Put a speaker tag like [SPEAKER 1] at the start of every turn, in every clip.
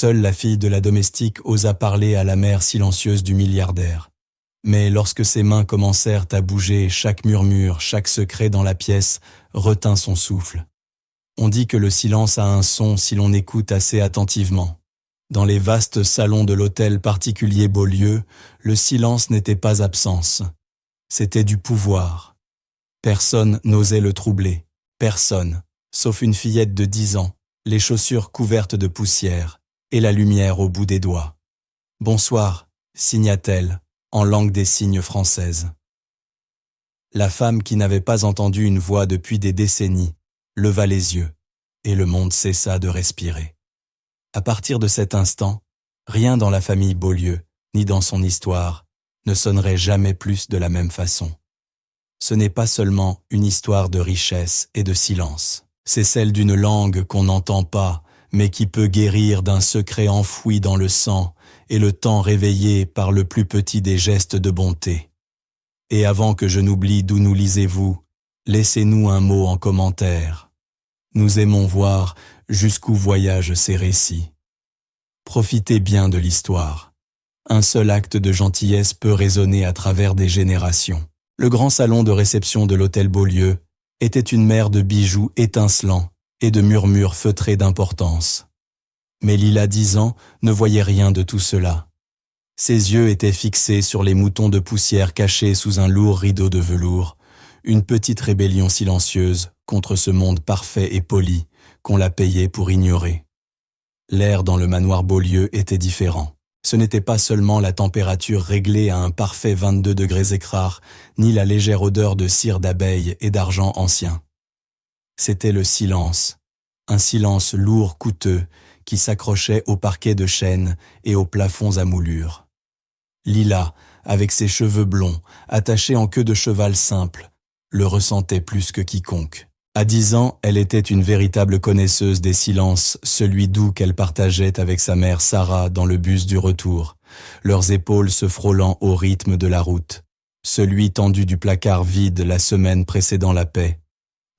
[SPEAKER 1] Seule la fille de la domestique osa parler à la mère silencieuse du milliardaire. Mais lorsque ses mains commencèrent à bouger, chaque murmure, chaque secret dans la pièce retint son souffle. On dit que le silence a un son si l'on écoute assez attentivement. Dans les vastes salons de l'hôtel particulier Beaulieu, le silence n'était pas absence. C'était du pouvoir. Personne n'osait le troubler. Personne, sauf une fillette de 10 ans, les chaussures couvertes de poussière et la lumière au bout des doigts. « Bonsoir », signa-t-elle, en langue des signes française. La femme qui n'avait pas entendu une voix depuis des décennies leva les yeux, et le monde cessa de respirer. À partir de cet instant, rien dans la famille Beaulieu, ni dans son histoire, ne sonnerait jamais plus de la même façon. Ce n'est pas seulement une histoire de richesse et de silence. C'est celle d'une langue qu'on n'entend pas, mais qui peut guérir d'un secret enfoui dans le sang et le temps réveillé par le plus petit des gestes de bonté. Et avant que je n'oublie d'où nous lisez-vous, laissez-nous un mot en commentaire. Nous aimons voir jusqu'où voyagent ces récits. Profitez bien de l'histoire. Un seul acte de gentillesse peut résonner à travers des générations. Le grand salon de réception de l'hôtel Beaulieu était une mer de bijoux étincelants et de murmures feutrés d'importance. Mais Lila, 10 ans, ne voyait rien de tout cela. Ses yeux étaient fixés sur les moutons de poussière cachés sous un lourd rideau de velours, une petite rébellion silencieuse contre ce monde parfait et poli qu'on la payait pour ignorer. L'air dans le manoir Beaulieu était différent. Ce n'était pas seulement la température réglée à un parfait 22 degrés écrart, ni la légère odeur de cire d'abeille et d'argent ancien. C'était le silence, un silence lourd, coûteux, qui s'accrochait au parquet de chêne et aux plafonds à moulures. Lila, avec ses cheveux blonds, attachés en queue de cheval simple, le ressentait plus que quiconque. À 10 ans, elle était une véritable connaisseuse des silences, celui doux qu'elle partageait avec sa mère Sarah dans le bus du retour, leurs épaules se frôlant au rythme de la route, celui tendu du placard vide la semaine précédant la paix,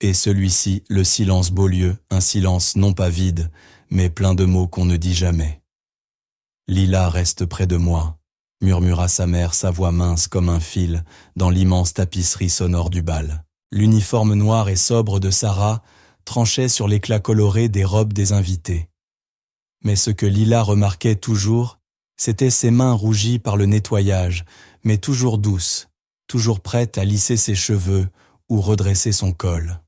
[SPEAKER 1] et celui-ci, le silence Beaulieu, un silence non pas vide, mais plein de mots qu'on ne dit jamais. « Lila reste près de moi », murmura sa mère, sa voix mince comme un fil, dans l'immense tapisserie sonore du bal. L'uniforme noir et sobre de Sarah tranchait sur l'éclat coloré des robes des invités. Mais ce que Lila remarquait toujours, c'étaient ses mains rougies par le nettoyage, mais toujours douces, toujours prêtes à lisser ses cheveux ou redresser son col.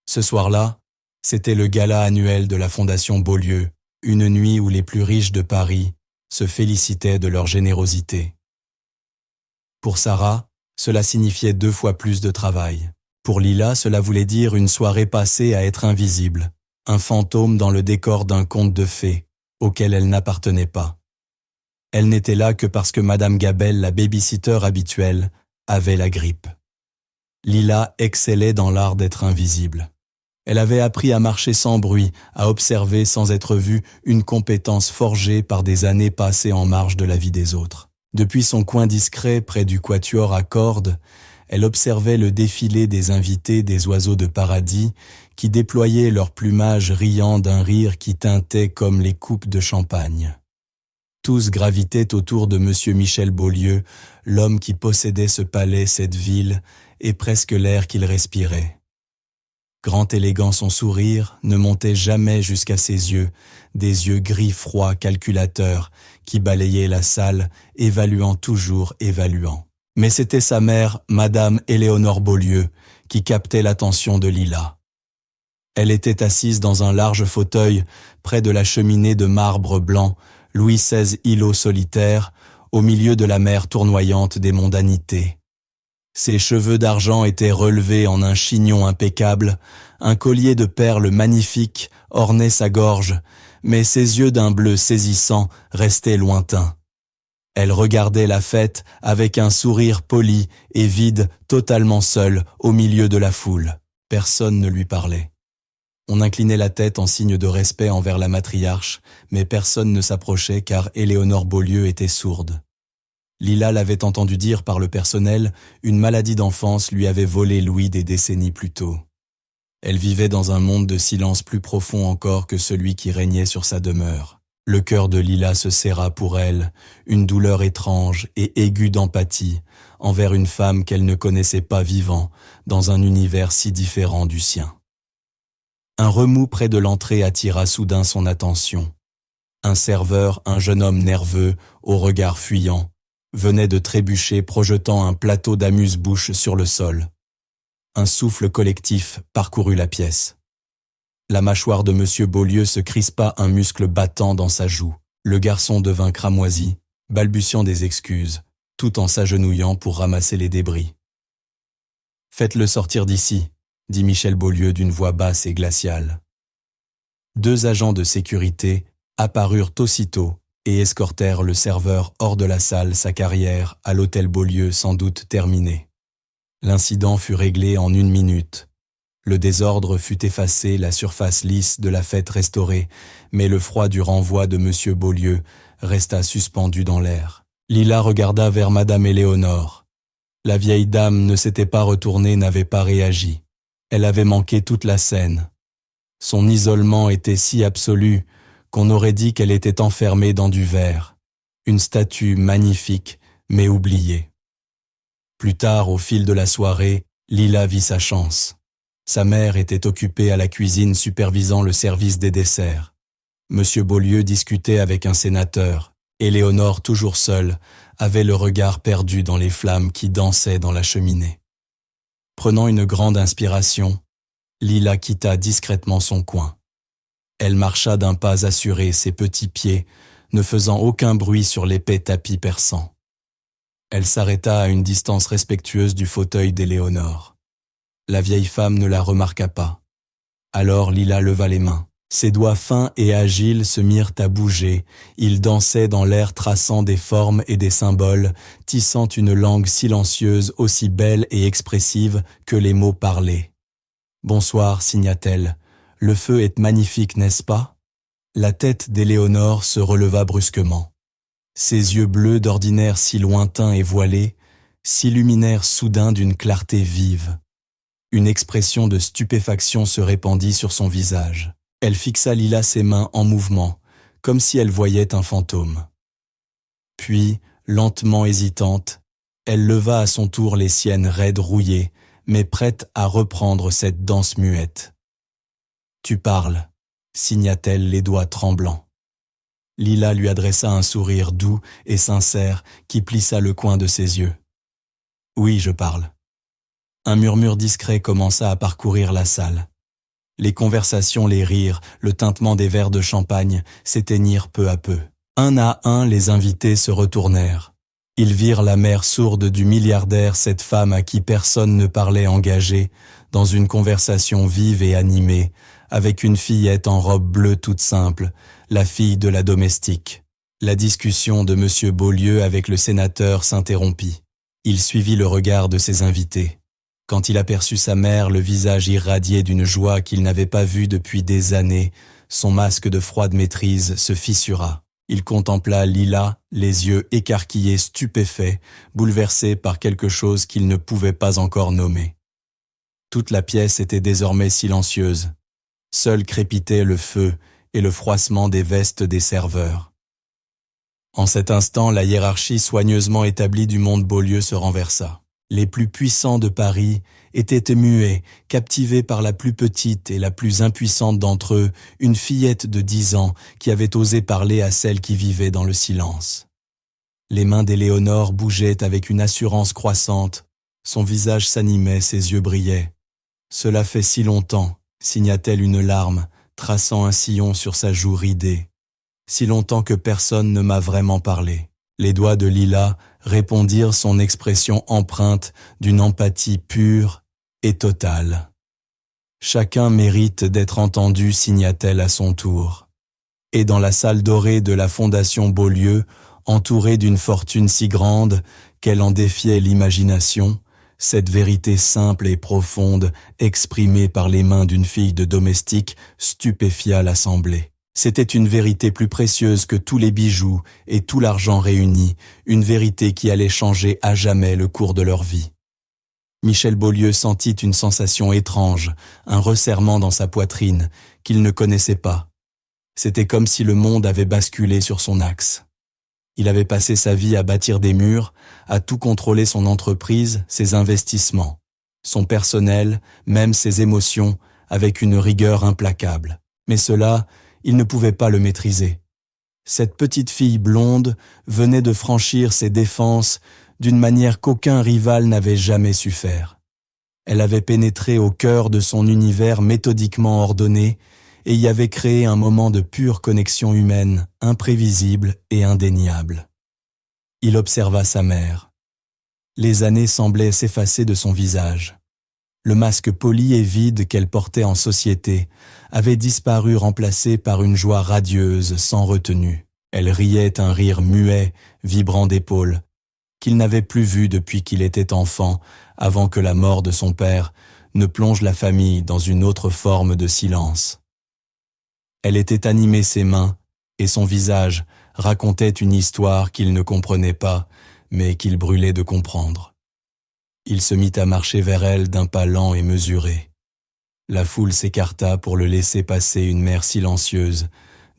[SPEAKER 1] Ce soir-là, c'était le gala annuel de la Fondation Beaulieu, une nuit où les plus riches de Paris se félicitaient de leur générosité. Pour Sarah, cela signifiait 2 fois plus de travail. Pour Lila, cela voulait dire une soirée passée à être invisible, un fantôme dans le décor d'un conte de fées, auquel elle n'appartenait pas. Elle n'était là que parce que Madame Gabelle, la baby-sitter habituelle, avait la grippe. Lila excellait dans l'art d'être invisible. Elle avait appris à marcher sans bruit, à observer sans être vue, une compétence forgée par des années passées en marge de la vie des autres. Depuis son coin discret près du quatuor à cordes, elle observait le défilé des invités des oiseaux de paradis qui déployaient leur plumage riant d'un rire qui tintait comme les coupes de champagne. Tous gravitaient autour de Monsieur Michel Beaulieu, l'homme qui possédait ce palais, cette ville, et presque l'air qu'il respirait. Grand élégant, son sourire ne montait jamais jusqu'à ses yeux, des yeux gris froids calculateurs qui balayaient la salle, évaluant toujours, évaluant. Mais c'était sa mère, Madame Éléonore Beaulieu, qui captait l'attention de Lila. Elle était assise dans un large fauteuil près de la cheminée de marbre blanc, Louis XVI îlot solitaire, au milieu de la mer tournoyante des mondanités. Ses cheveux d'argent étaient relevés en un chignon impeccable, un collier de perles magnifiques ornait sa gorge, mais ses yeux d'un bleu saisissant restaient lointains. Elle regardait la fête avec un sourire poli et vide, totalement seule, au milieu de la foule. Personne ne lui parlait. On inclinait la tête en signe de respect envers la matriarche, mais personne ne s'approchait car Éléonore Beaulieu était sourde. Lila l'avait entendu dire par le personnel, une maladie d'enfance lui avait volé Louis des décennies plus tôt. Elle vivait dans un monde de silence plus profond encore que celui qui régnait sur sa demeure. Le cœur de Lila se serra pour elle, une douleur étrange et aiguë d'empathie envers une femme qu'elle ne connaissait pas vivant dans un univers si différent du sien. Un remous près de l'entrée attira soudain son attention. Un serveur, un jeune homme nerveux, au regard fuyant, venait de trébucher projetant un plateau d'amuse-bouche sur le sol. Un souffle collectif parcourut la pièce. La mâchoire de M. Beaulieu se crispa, un muscle battant dans sa joue. Le garçon devint cramoisi, balbutiant des excuses, tout en s'agenouillant pour ramasser les débris. « Faites-le sortir d'ici », dit Michel Beaulieu d'une voix basse et glaciale. 2 agents de sécurité apparurent aussitôt et escortèrent le serveur hors de la salle, sa carrière à l'hôtel Beaulieu sans doute terminée. L'incident fut réglé en 1 minute. Le désordre fut effacé, la surface lisse de la fête restaurée, mais le froid du renvoi de M. Beaulieu resta suspendu dans l'air. Lila regarda vers Madame Éléonore. La vieille dame ne s'était pas retournée, n'avait pas réagi. Elle avait manqué toute la scène. Son isolement était si absolu qu'on aurait dit qu'elle était enfermée dans du verre. Une statue magnifique, mais oubliée. Plus tard, au fil de la soirée, Lila vit sa chance. Sa mère était occupée à la cuisine supervisant le service des desserts. Monsieur Beaulieu discutait avec un sénateur. Éléonore, toujours seule, avait le regard perdu dans les flammes qui dansaient dans la cheminée. Prenant une grande inspiration, Lila quitta discrètement son coin. Elle marcha d'un pas assuré, ses petits pieds ne faisant aucun bruit sur l'épais tapis perçant. Elle s'arrêta à une distance respectueuse du fauteuil d'Éléonore. La vieille femme ne la remarqua pas. Alors Lila leva les mains. Ses doigts fins et agiles se mirent à bouger. Ils dansaient dans l'air, traçant des formes et des symboles, tissant une langue silencieuse aussi belle et expressive que les mots parlés. « Bonsoir, signa-t-elle. Le feu est magnifique, n'est-ce pas ?» La tête d'Éléonore se releva brusquement. Ses yeux bleus, d'ordinaire si lointains et voilés, s'illuminèrent soudain d'une clarté vive. Une expression de stupéfaction se répandit sur son visage. Elle fixa Lila ses mains en mouvement, comme si elle voyait un fantôme. Puis, lentement hésitante, elle leva à son tour les siennes raides rouillées, mais prête à reprendre cette danse muette. « Tu parles », signa-t-elle les doigts tremblants. Lila lui adressa un sourire doux et sincère qui plissa le coin de ses yeux. « Oui, je parle. » Un murmure discret commença à parcourir la salle. Les conversations, les rires, le tintement des verres de champagne s'éteignirent peu à peu. Un à un, les invités se retournèrent. Ils virent la mère sourde du milliardaire, cette femme à qui personne ne parlait, engagée dans une conversation vive et animée, avec une fillette en robe bleue toute simple, la fille de la domestique. La discussion de M. Beaulieu avec le sénateur s'interrompit. Il suivit le regard de ses invités. Quand il aperçut sa mère, le visage irradié d'une joie qu'il n'avait pas vue depuis des années, son masque de froide maîtrise se fissura. Il contempla Lila, les yeux écarquillés, stupéfaits, bouleversés par quelque chose qu'il ne pouvait pas encore nommer. Toute la pièce était désormais silencieuse. Seul crépitait le feu et le froissement des vestes des serveurs. En cet instant, la hiérarchie soigneusement établie du monde Beaulieu se renversa. Les plus puissants de Paris étaient muets, captivés par la plus petite et la plus impuissante d'entre eux, une fillette de 10 ans qui avait osé parler à celle qui vivait dans le silence. Les mains d'Éléonore bougeaient avec une assurance croissante, son visage s'animait, ses yeux brillaient. « Cela fait si longtemps », signa-t-elle une larme, traçant un sillon sur sa joue ridée. « Si longtemps que personne ne m'a vraiment parlé. » Les doigts de Lila répondirent son expression empreinte d'une empathie pure et totale. « Chacun mérite d'être entendu », signa-t-elle à son tour. Et dans la salle dorée de la Fondation Beaulieu, entourée d'une fortune si grande qu'elle en défiait l'imagination, cette vérité simple et profonde, exprimée par les mains d'une fille de domestique, stupéfia l'assemblée. C'était une vérité plus précieuse que tous les bijoux et tout l'argent réunis, une vérité qui allait changer à jamais le cours de leur vie. Michel Beaulieu sentit une sensation étrange, un resserrement dans sa poitrine, qu'il ne connaissait pas. C'était comme si le monde avait basculé sur son axe. Il avait passé sa vie à bâtir des murs, à tout contrôler son entreprise, ses investissements, son personnel, même ses émotions, avec une rigueur implacable. Mais cela, il ne pouvait pas le maîtriser. Cette petite fille blonde venait de franchir ses défenses d'une manière qu'aucun rival n'avait jamais su faire. Elle avait pénétré au cœur de son univers méthodiquement ordonné et y avait créé un moment de pure connexion humaine, imprévisible et indéniable. Il observa sa mère. Les années semblaient s'effacer de son visage. Le masque poli et vide qu'elle portait en société avait disparu remplacé par une joie radieuse, sans retenue. Elle riait un rire muet, vibrant d'épaules, qu'il n'avait plus vu depuis qu'il était enfant, avant que la mort de son père ne plonge la famille dans une autre forme de silence. Elle était animée ses mains, et son visage racontait une histoire qu'il ne comprenait pas, mais qu'il brûlait de comprendre. Il se mit à marcher vers elle d'un pas lent et mesuré. La foule s'écarta pour le laisser passer une mère silencieuse,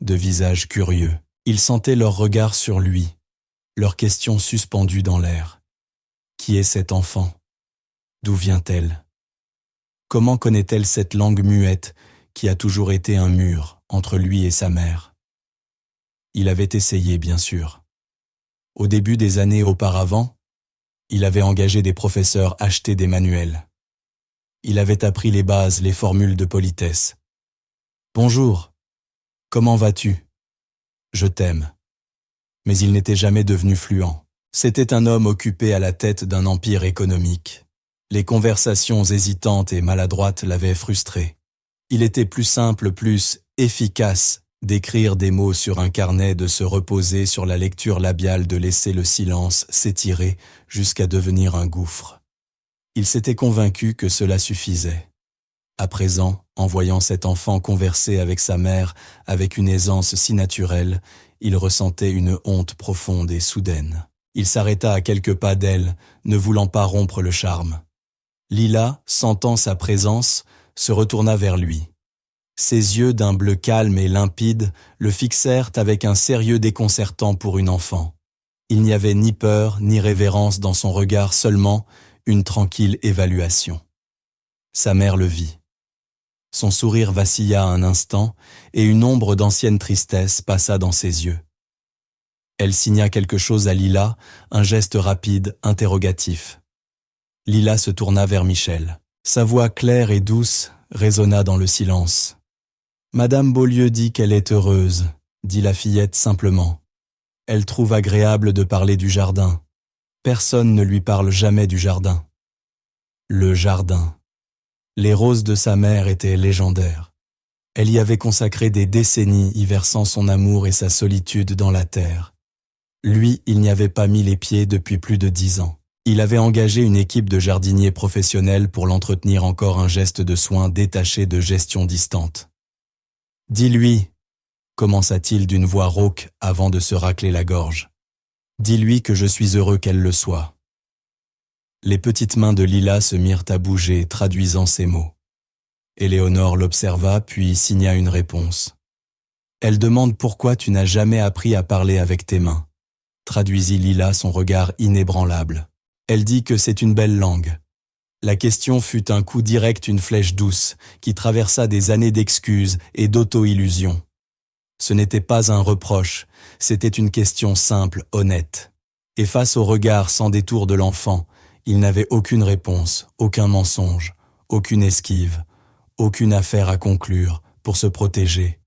[SPEAKER 1] de visage curieux. Il sentait leurs regards sur lui, leurs questions suspendues dans l'air. Qui est cet enfant? D'où vient-elle? Comment connaît-elle cette langue muette qui a toujours été un mur entre lui et sa mère? Il avait essayé, bien sûr. Au début des années auparavant, il avait engagé des professeurs achetés des manuels. Il avait appris les bases, les formules de politesse. « Bonjour, comment vas-tu? Je t'aime. » Mais il n'était jamais devenu fluent. C'était un homme occupé à la tête d'un empire économique. Les conversations hésitantes et maladroites l'avaient frustré. Il était plus simple, plus efficace d'écrire des mots sur un carnet, de se reposer sur la lecture labiale, de laisser le silence s'étirer jusqu'à devenir un gouffre. Il s'était convaincu que cela suffisait. À présent, en voyant cet enfant converser avec sa mère avec une aisance si naturelle, il ressentait une honte profonde et soudaine. Il s'arrêta à quelques pas d'elle, ne voulant pas rompre le charme. Lila, sentant sa présence, se retourna vers lui. Ses yeux d'un bleu calme et limpide le fixèrent avec un sérieux déconcertant pour une enfant. Il n'y avait ni peur ni révérence dans son regard, seulement une tranquille évaluation. Sa mère le vit. Son sourire vacilla un instant et une ombre d'ancienne tristesse passa dans ses yeux. Elle signa quelque chose à Lila, un geste rapide, interrogatif. Lila se tourna vers Michel. Sa voix claire et douce résonna dans le silence. « Madame Beaulieu dit qu'elle est heureuse, » dit la fillette simplement. « Elle trouve agréable de parler du jardin. Personne ne lui parle jamais du jardin. » Le jardin. Les roses de sa mère étaient légendaires. Elle y avait consacré des décennies, y versant son amour et sa solitude dans la terre. Lui, il n'y avait pas mis les pieds depuis plus de 10 ans. Il avait engagé une équipe de jardiniers professionnels pour l'entretenir, encore un geste de soin détaché de gestion distante. « Dis-lui » commença-t-il d'une voix rauque avant de se racler la gorge. « Dis-lui que je suis heureux qu'elle le soit. » Les petites mains de Lila se mirent à bouger, traduisant ces mots. Éléonore l'observa, puis signa une réponse. « Elle demande pourquoi tu n'as jamais appris à parler avec tes mains. » Traduisit Lila, son regard inébranlable. Elle dit que c'est une belle langue. La question fut un coup direct, une flèche douce, qui traversa des années d'excuses et d'auto-illusions. Ce n'était pas un reproche, c'était une question simple, honnête. Et face au regard sans détour de l'enfant, il n'avait aucune réponse, aucun mensonge, aucune esquive, aucune affaire à conclure pour se protéger.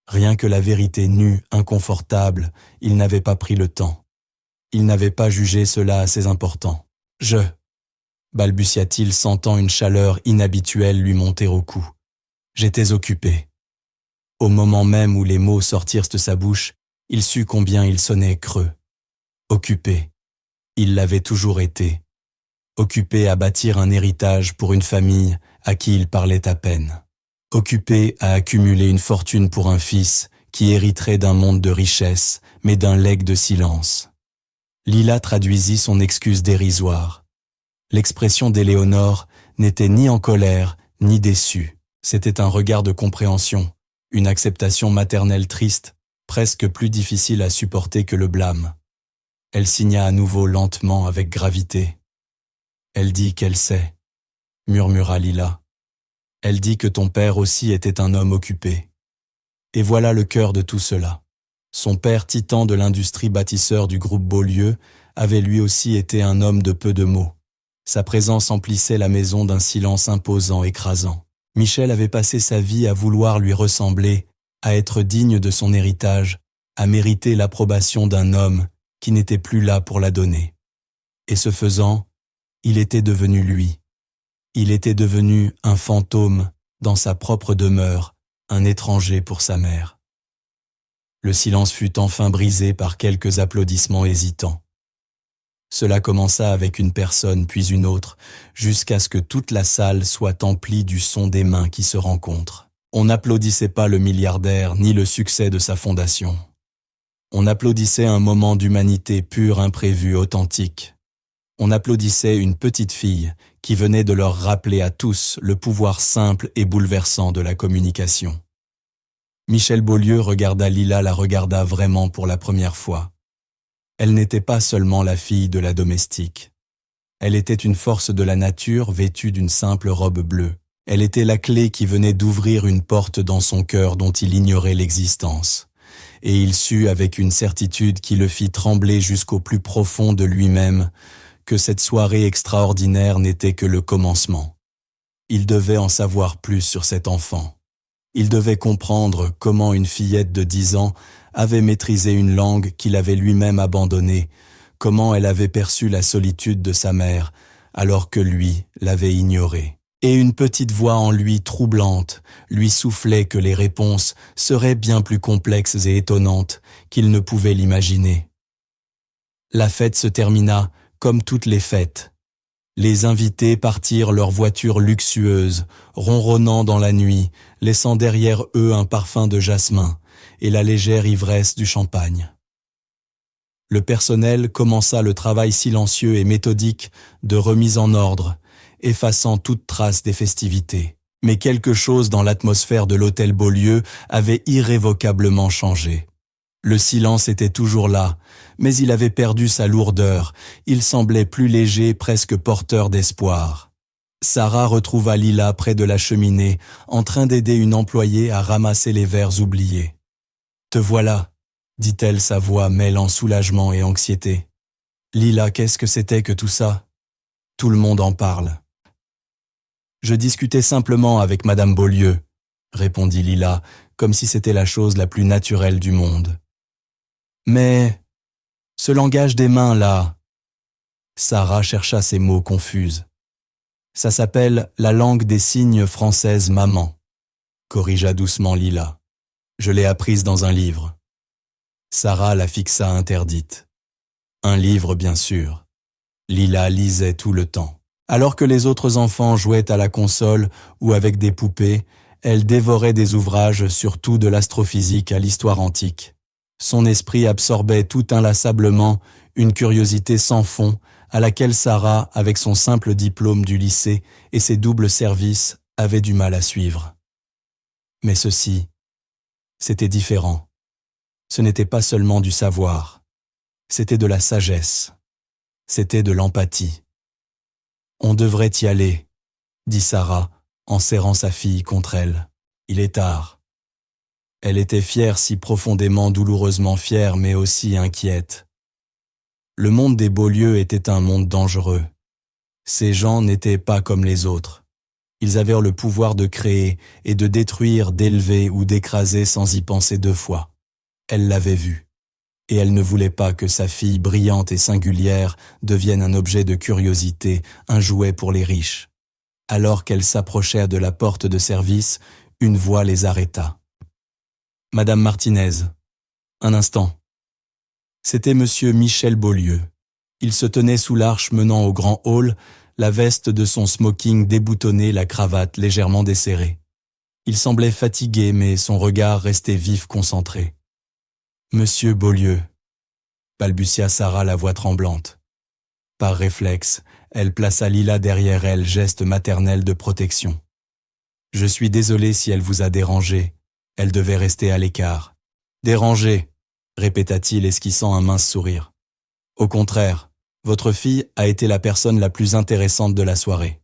[SPEAKER 1] Rien que la vérité nue, inconfortable, il n'avait pas pris le temps. Il n'avait pas jugé cela assez important. « Je » balbutia-t-il, sentant une chaleur inhabituelle lui monter au cou. « J'étais occupé. » Au moment même où les mots sortirent de sa bouche, il sut combien il sonnait creux. Occupé. Il l'avait toujours été. Occupé à bâtir un héritage pour une famille à qui il parlait à peine. Occupé à accumuler une fortune pour un fils qui hériterait d'un monde de richesse, mais d'un legs de silence. Lila traduisit son excuse dérisoire. L'expression d'Éléonore n'était ni en colère, ni déçue. C'était un regard de compréhension, une acceptation maternelle triste, presque plus difficile à supporter que le blâme. Elle signa à nouveau lentement avec gravité. « Elle dit qu'elle sait », murmura Lila. « Elle dit que ton père aussi était un homme occupé. » Et voilà le cœur de tout cela. Son père, titan de l'industrie bâtisseur du groupe Beaulieu, avait lui aussi été un homme de peu de mots. Sa présence emplissait la maison d'un silence imposant, écrasant. Michel avait passé sa vie à vouloir lui ressembler, à être digne de son héritage, à mériter l'approbation d'un homme qui n'était plus là pour la donner. Et ce faisant, il était devenu lui. Il était devenu un fantôme dans sa propre demeure, un étranger pour sa mère. Le silence fut enfin brisé par quelques applaudissements hésitants. Cela commença avec une personne puis une autre, jusqu'à ce que toute la salle soit emplie du son des mains qui se rencontrent. On n'applaudissait pas le milliardaire ni le succès de sa fondation. On applaudissait un moment d'humanité pure, imprévue, authentique. On applaudissait une petite fille qui venait de leur rappeler à tous le pouvoir simple et bouleversant de la communication. Michel Beaulieu regarda Lila, la regarda vraiment pour la première fois. Elle n'était pas seulement la fille de la domestique. Elle était une force de la nature vêtue d'une simple robe bleue. Elle était la clé qui venait d'ouvrir une porte dans son cœur dont il ignorait l'existence. Et il sut avec une certitude qui le fit trembler jusqu'au plus profond de lui-même que cette soirée extraordinaire n'était que le commencement. Il devait en savoir plus sur cet enfant. Il devait comprendre comment une fillette de 10 ans avait maîtrisé une langue qu'il avait lui-même abandonnée, comment elle avait perçu la solitude de sa mère, alors que lui l'avait ignorée. Et une petite voix en lui troublante lui soufflait que les réponses seraient bien plus complexes et étonnantes qu'il ne pouvait l'imaginer. La fête se termina comme toutes les fêtes. Les invités partirent leur voiture luxueuse, ronronnant dans la nuit, laissant derrière eux un parfum de jasmin et la légère ivresse du champagne. Le personnel commença le travail silencieux et méthodique de remise en ordre, effaçant toute trace des festivités. Mais quelque chose dans l'atmosphère de l'hôtel Beaulieu avait irrévocablement changé. Le silence était toujours là, mais il avait perdu sa lourdeur, il semblait plus léger, presque porteur d'espoir. Sarah retrouva Lila près de la cheminée, en train d'aider une employée à ramasser les verres oubliés. « Te voilà », dit-elle, sa voix mêlant soulagement et anxiété. « Lila, qu'est-ce que c'était que tout ça ? Tout le monde en parle. » « Je discutais simplement avec Madame Beaulieu, » répondit Lila, comme si c'était la chose la plus naturelle du monde. « Mais ce langage des mains, là… » Sarah chercha ses mots confuses. « Ça s'appelle la langue des signes française maman, » corrigea doucement Lila. « Je l'ai apprise dans un livre. » Sarah la fixa interdite. Un livre, bien sûr. Lila lisait tout le temps. Alors que les autres enfants jouaient à la console ou avec des poupées, elle dévorait des ouvrages sur tout de l'astrophysique à l'histoire antique. Son esprit absorbait tout inlassablement une curiosité sans fond à laquelle Sarah, avec son simple diplôme du lycée et ses doubles services, avait du mal à suivre. Mais ceci, c'était différent. Ce n'était pas seulement du savoir, c'était de la sagesse, c'était de l'empathie. « On devrait y aller », dit Sarah, en serrant sa fille contre elle. « Il est tard. » Elle était fière, si profondément, douloureusement fière, mais aussi inquiète. Le monde des Beaulieu était un monde dangereux. Ces gens n'étaient pas comme les autres. Ils avaient le pouvoir de créer et de détruire, d'élever ou d'écraser sans y penser 2 fois. Elle l'avait vu. Et elle ne voulait pas que sa fille brillante et singulière devienne un objet de curiosité, un jouet pour les riches. Alors qu'elles s'approchèrent de la porte de service, une voix les arrêta. « Madame Martinez, un instant. » C'était monsieur Michel Beaulieu. Il se tenait sous l'arche menant au grand hall, la veste de son smoking déboutonnée, la cravate légèrement desserrée. Il semblait fatigué, mais son regard restait vif, concentré. « Monsieur Beaulieu », balbutia Sarah, la voix tremblante. Par réflexe, elle plaça Lila derrière elle, geste maternel de protection. « Je suis désolé si elle vous a dérangé. Elle devait rester à l'écart. »« Dérangé » répéta-t-il, esquissant un mince sourire. « Au contraire, votre fille a été la personne la plus intéressante de la soirée. »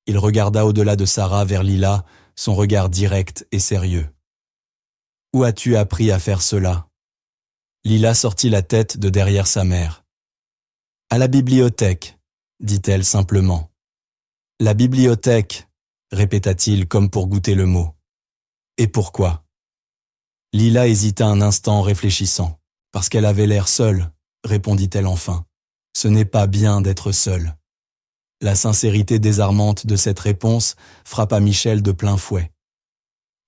[SPEAKER 1] Il regarda au-delà de Sarah vers Lila, son regard direct et sérieux. « Où as-tu appris à faire cela ?» Lila sortit la tête de derrière sa mère. « À la bibliothèque, » dit-elle simplement. « La bibliothèque, » répéta-t-il comme pour goûter le mot. « Et pourquoi ?» Lila hésita un instant, réfléchissant. « Parce qu'elle avait l'air seule, » répondit-elle enfin. « Ce n'est pas bien d'être seule. » La sincérité désarmante de cette réponse frappa Michel de plein fouet.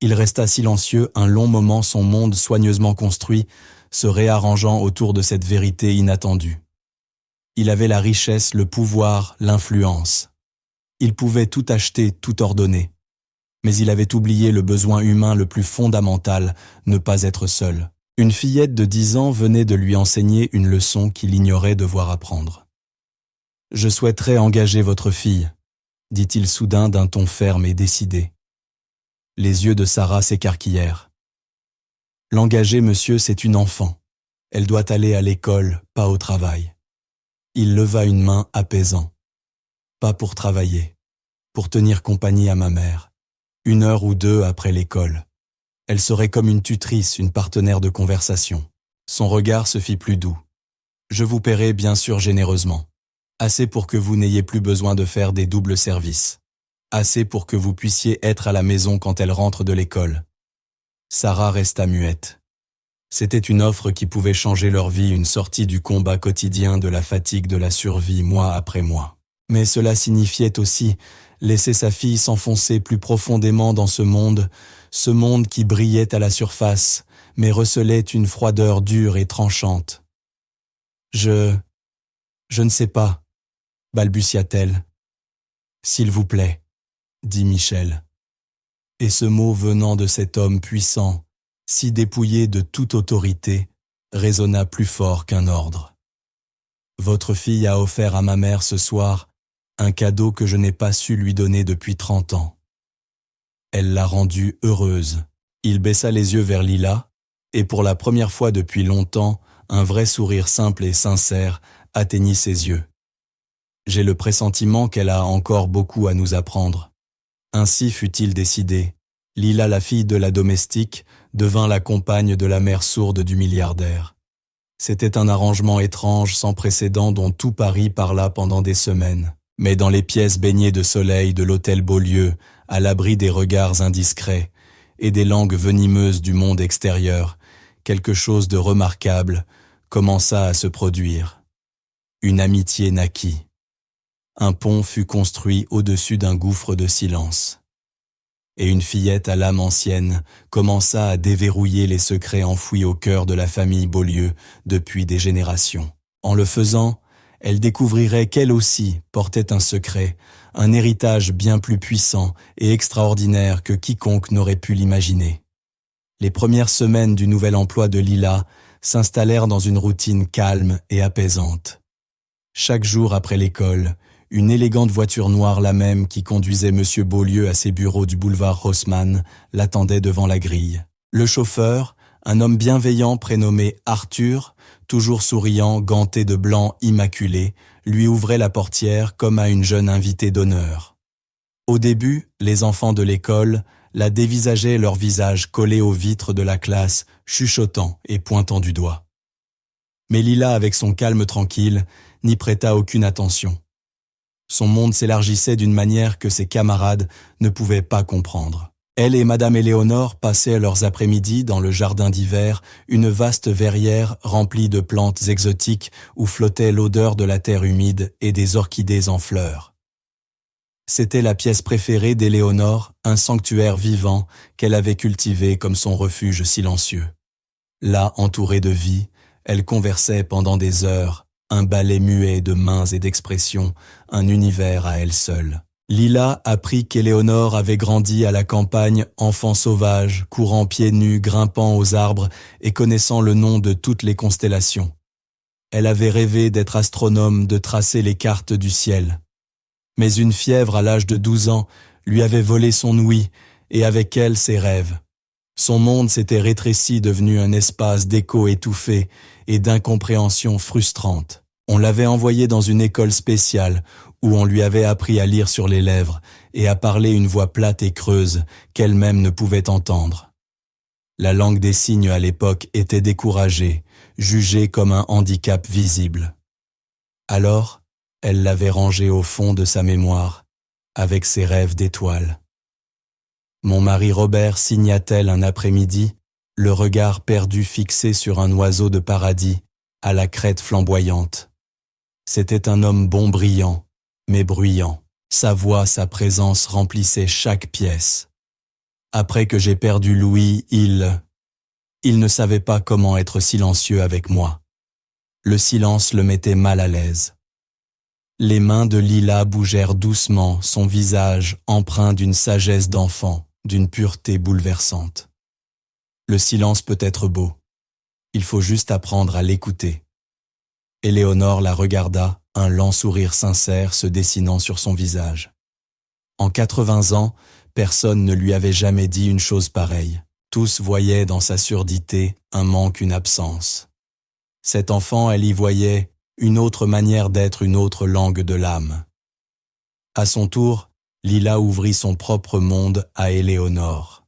[SPEAKER 1] Il resta silencieux un long moment, son monde soigneusement construit, se réarrangeant autour de cette vérité inattendue. Il avait la richesse, le pouvoir, l'influence. Il pouvait tout acheter, tout ordonner. Mais il avait oublié le besoin humain le plus fondamental, ne pas être seul. Une fillette de 10 ans venait de lui enseigner une leçon qu'il ignorait devoir apprendre. « Je souhaiterais engager votre fille », dit-il soudain d'un ton ferme et décidé. Les yeux de Sarah s'écarquillèrent. « L'engager, monsieur, c'est une enfant. Elle doit aller à l'école, pas au travail. » Il leva une main apaisant. « Pas pour travailler, pour tenir compagnie à ma mère. 1 heure ou 2 après l'école. Elle serait comme une tutrice, une partenaire de conversation. » Son regard se fit plus doux. « Je vous paierai bien sûr généreusement. Assez pour que vous n'ayez plus besoin de faire des doubles services. Assez pour que vous puissiez être à la maison quand elle rentre de l'école. » Sarah resta muette. C'était une offre qui pouvait changer leur vie, une sortie du combat quotidien, de la fatigue, de la survie, mois après mois. Mais cela signifiait aussi laisser sa fille s'enfoncer plus profondément dans ce monde qui brillait à la surface, mais recelait une froideur dure et tranchante. « Je ne sais pas, » balbutia-t-elle. « S'il vous plaît, » dit Michel. Et ce mot venant de cet homme puissant, si dépouillé de toute autorité, résonna plus fort qu'un ordre. « Votre fille a offert à ma mère ce soir un cadeau que je n'ai pas su lui donner depuis 30 ans. Elle l'a rendue heureuse. » Il baissa les yeux vers Lila, et pour la première fois depuis longtemps, un vrai sourire simple et sincère atteignit ses yeux. « J'ai le pressentiment qu'elle a encore beaucoup à nous apprendre. » Ainsi fut-il décidé. Lila, la fille de la domestique, devint la compagne de la mère sourde du milliardaire. C'était un arrangement étrange, sans précédent, dont tout Paris parla pendant des semaines. Mais dans les pièces baignées de soleil de l'hôtel Beaulieu, à l'abri des regards indiscrets et des langues venimeuses du monde extérieur, quelque chose de remarquable commença à se produire. Une amitié naquit. Un pont fut construit au-dessus d'un gouffre de silence. Et une fillette à l'âme ancienne commença à déverrouiller les secrets enfouis au cœur de la famille Beaulieu depuis des générations. En le faisant, elle découvrirait qu'elle aussi portait un secret, un héritage bien plus puissant et extraordinaire que quiconque n'aurait pu l'imaginer. Les premières semaines du nouvel emploi de Lila s'installèrent dans une routine calme et apaisante. Chaque jour après l'école, une élégante voiture noire, la même qui conduisait M. Beaulieu à ses bureaux du boulevard Haussmann, l'attendait devant la grille. Le chauffeur, un homme bienveillant prénommé Arthur, toujours souriant, ganté de blanc immaculé, lui ouvrait la portière comme à une jeune invitée d'honneur. Au début, les enfants de l'école la dévisageaient, leur visage collé aux vitres de la classe, chuchotant et pointant du doigt. Mais Lila, avec son calme tranquille, n'y prêta aucune attention. Son monde s'élargissait d'une manière que ses camarades ne pouvaient pas comprendre. Elle et Madame Éléonore passaient leurs après-midi dans le jardin d'hiver, une vaste verrière remplie de plantes exotiques où flottait l'odeur de la terre humide et des orchidées en fleurs. C'était la pièce préférée d'Éléonore, un sanctuaire vivant qu'elle avait cultivé comme son refuge silencieux. Là, entourée de vie, elle conversait pendant des heures, un ballet muet de mains et d'expressions, un univers à elle seule. Lila apprit qu'Éléonore avait grandi à la campagne, enfant sauvage, courant pieds nus, grimpant aux arbres et connaissant le nom de toutes les constellations. Elle avait rêvé d'être astronome, de tracer les cartes du ciel. Mais une fièvre à l'âge de 12 ans lui avait volé son ouïe et avec elle ses rêves. Son monde s'était rétréci, devenu un espace d'écho étouffé et d'incompréhension frustrante. On l'avait envoyée dans une école spéciale où on lui avait appris à lire sur les lèvres et à parler une voix plate et creuse qu'elle-même ne pouvait entendre. La langue des signes à l'époque était découragée, jugée comme un handicap visible. Alors, elle l'avait rangée au fond de sa mémoire, avec ses rêves d'étoiles. Mon mari Robert signa-t-elle un après-midi, le regard perdu fixé sur un oiseau de paradis, à la crête flamboyante. C'était un homme bon brillant, mais bruyant. Sa voix, sa présence remplissaient chaque pièce. Après que j'ai perdu Louis, il ne savait pas comment être silencieux avec moi. Le silence le mettait mal à l'aise. Les mains de Lila bougèrent doucement, son visage empreint d'une sagesse d'enfant, d'une pureté bouleversante. Le silence peut être beau. Il faut juste apprendre à l'écouter. Éléonore la regarda, un lent sourire sincère se dessinant sur son visage. En 80 ans, personne ne lui avait jamais dit une chose pareille. Tous voyaient dans sa surdité un manque, une absence. Cet enfant, elle y voyait une autre manière d'être, une autre langue de l'âme. À son tour, Lila ouvrit son propre monde à Éléonore.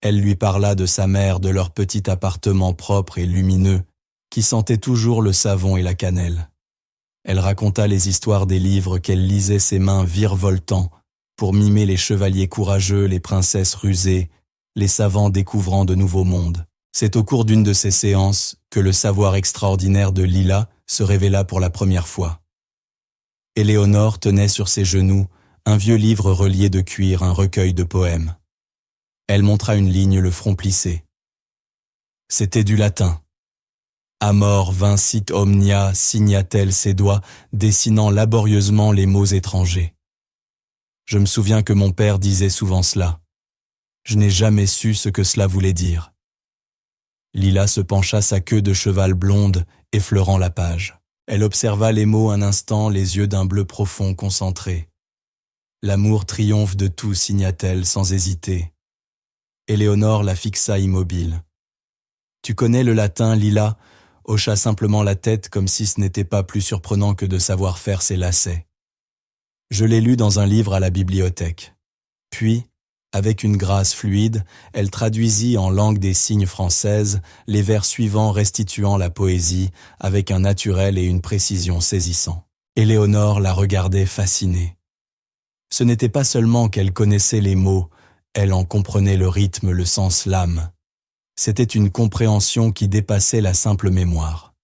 [SPEAKER 1] Elle lui parla de sa mère, de leur petit appartement propre et lumineux, qui sentait toujours le savon et la cannelle. Elle raconta les histoires des livres qu'elle lisait, ses mains virevoltant, pour mimer les chevaliers courageux, les princesses rusées, les savants découvrant de nouveaux mondes. C'est au cours d'une de ces séances que le savoir extraordinaire de Lila se révéla pour la première fois. Éléonore tenait sur ses genoux un vieux livre relié de cuir, un recueil de poèmes. Elle montra une ligne, le front plissé. C'était du latin. Amor vincit omnia, signa-t-elle ses doigts, dessinant laborieusement les mots étrangers. Je me souviens que mon père disait souvent cela. Je n'ai jamais su ce que cela voulait dire. Lila se pencha, sa queue de cheval blonde, effleurant la page. Elle observa les mots un instant, les yeux d'un bleu profond concentré. L'amour triomphe de tout, signa-t-elle sans hésiter. Éléonore la fixa immobile. Tu connais le latin, Lila, hocha simplement la tête comme si ce n'était pas plus surprenant que de savoir faire ses lacets. Je l'ai lu dans un livre à la bibliothèque. Puis, avec une grâce fluide, elle traduisit en langue des signes française les vers suivants restituant la poésie avec un naturel et une précision saisissants. Éléonore la regardait fascinée. Ce n'était pas seulement qu'elle connaissait les mots, elle en comprenait le rythme, le sens, l'âme. C'était une compréhension qui dépassait la simple mémoire.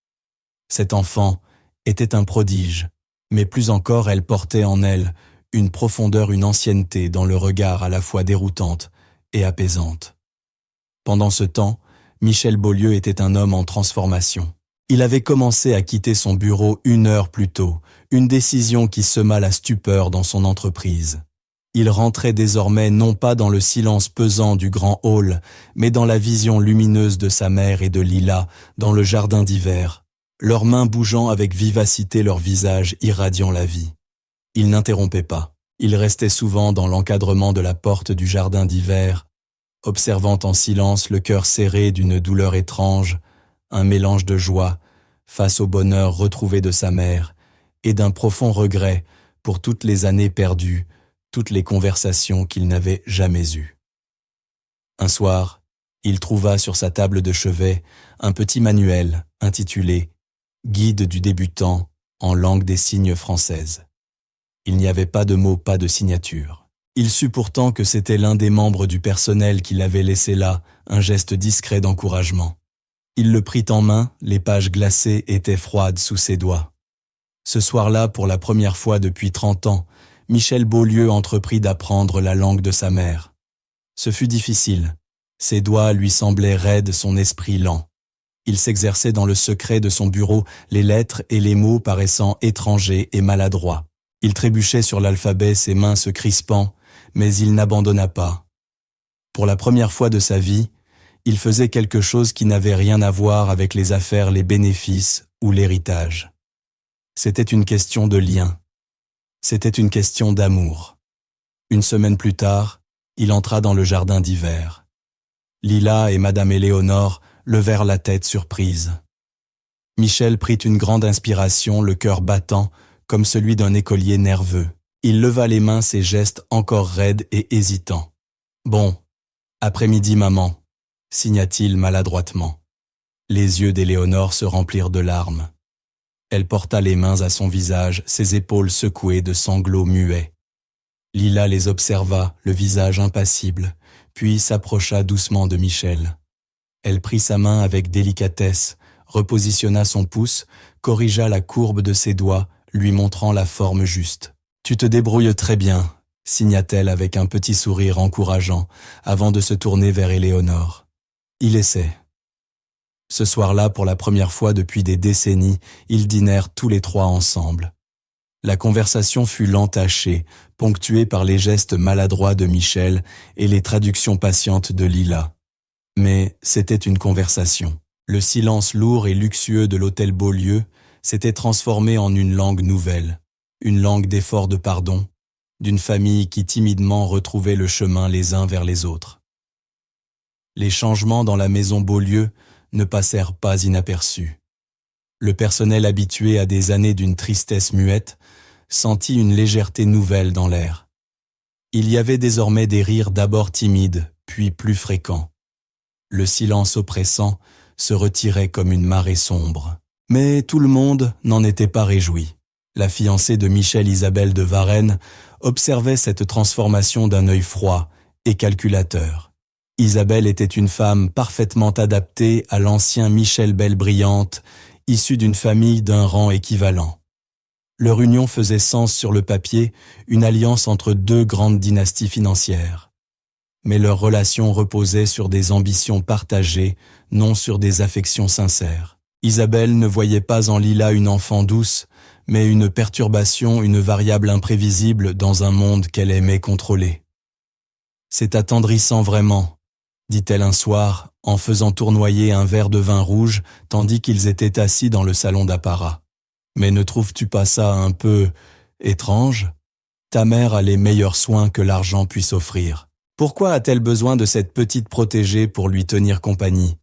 [SPEAKER 1] Cet enfant était un prodige, mais plus encore elle portait en elle une profondeur, une ancienneté dans le regard à la fois déroutante et apaisante. Pendant ce temps, Michel Beaulieu était un homme en transformation. Il avait commencé à quitter son bureau 1 heure plus tôt, une décision qui sema la stupeur dans son entreprise. Il rentrait désormais non pas dans le silence pesant du grand hall, mais dans la vision lumineuse de sa mère et de Lila, dans le jardin d'hiver, leurs mains bougeant avec vivacité, leurs visages irradiant la vie. Il n'interrompait pas. Il restait souvent dans l'encadrement de la porte du jardin d'hiver, observant en silence, le cœur serré d'une douleur étrange, un mélange de joie face au bonheur retrouvé de sa mère et d'un profond regret pour toutes les années perdues, toutes les conversations qu'il n'avait jamais eues. Un soir, il trouva sur sa table de chevet un petit manuel intitulé « Guide du débutant en langue des signes française ». Il n'y avait pas de mots, pas de signature. Il sut pourtant que c'était l'un des membres du personnel qui l'avait laissé là, un geste discret d'encouragement. Il le prit en main, les pages glacées étaient froides sous ses doigts. Ce soir-là, pour la première fois depuis 30 ans, Michel Beaulieu entreprit d'apprendre la langue de sa mère. Ce fut difficile. Ses doigts lui semblaient raides, son esprit lent. Il s'exerçait dans le secret de son bureau, les lettres et les mots paraissant étrangers et maladroits. Il trébuchait sur l'alphabet, ses mains se crispant, mais il n'abandonna pas. Pour la première fois de sa vie, il faisait quelque chose qui n'avait rien à voir avec les affaires, les bénéfices ou l'héritage. C'était une question de lien. C'était une question d'amour. Une semaine plus tard, il entra dans le jardin d'hiver. Lila et Madame Éléonore levèrent la tête surprise. Michel prit une grande inspiration, le cœur battant, comme celui d'un écolier nerveux. Il leva les mains, ses gestes encore raides et hésitants. « Bon, après-midi, maman », signa-t-il maladroitement. Les yeux d'Éléonore se remplirent de larmes. Elle porta les mains à son visage, ses épaules secouées de sanglots muets. Lila les observa, le visage impassible, puis s'approcha doucement de Michel. Elle prit sa main avec délicatesse, repositionna son pouce, corrigea la courbe de ses doigts, lui montrant la forme juste. « Tu te débrouilles très bien », signa-t-elle avec un petit sourire encourageant, avant de se tourner vers Éléonore. Il essaie. Ce soir-là, pour la première fois depuis des décennies, ils dînèrent tous les trois ensemble. La conversation fut lente, hachée, ponctuée par les gestes maladroits de Michel et les traductions patientes de Lila. Mais c'était une conversation. Le silence lourd et luxueux de l'hôtel Beaulieu s'était transformé en une langue nouvelle, une langue d'effort de pardon, d'une famille qui timidement retrouvait le chemin les uns vers les autres. Les changements dans la maison Beaulieu ne passèrent pas inaperçus. Le personnel habitué à des années d'une tristesse muette sentit une légèreté nouvelle dans l'air. Il y avait désormais des rires d'abord timides, puis plus fréquents. Le silence oppressant se retirait comme une marée sombre. Mais tout le monde n'en était pas réjoui. La fiancée de Michel, Isabelle de Varenne, observait cette transformation d'un œil froid et calculateur. Isabelle était une femme parfaitement adaptée à l'ancien Michel belle-brillante, issu d'une famille d'un rang équivalent. Leur union faisait sens sur le papier, une alliance entre deux grandes dynasties financières. Mais leur relation reposait sur des ambitions partagées, non sur des affections sincères. Isabelle ne voyait pas en Lila une enfant douce, mais une perturbation, une variable imprévisible dans un monde qu'elle aimait contrôler. « C'est attendrissant vraiment », dit-elle un soir, en faisant tournoyer un verre de vin rouge, tandis qu'ils étaient assis dans le salon d'apparat. « Mais ne trouves-tu pas ça un peu étrange ? Ta mère a les meilleurs soins que l'argent puisse offrir. Pourquoi a-t-elle besoin de cette petite protégée pour lui tenir compagnie ?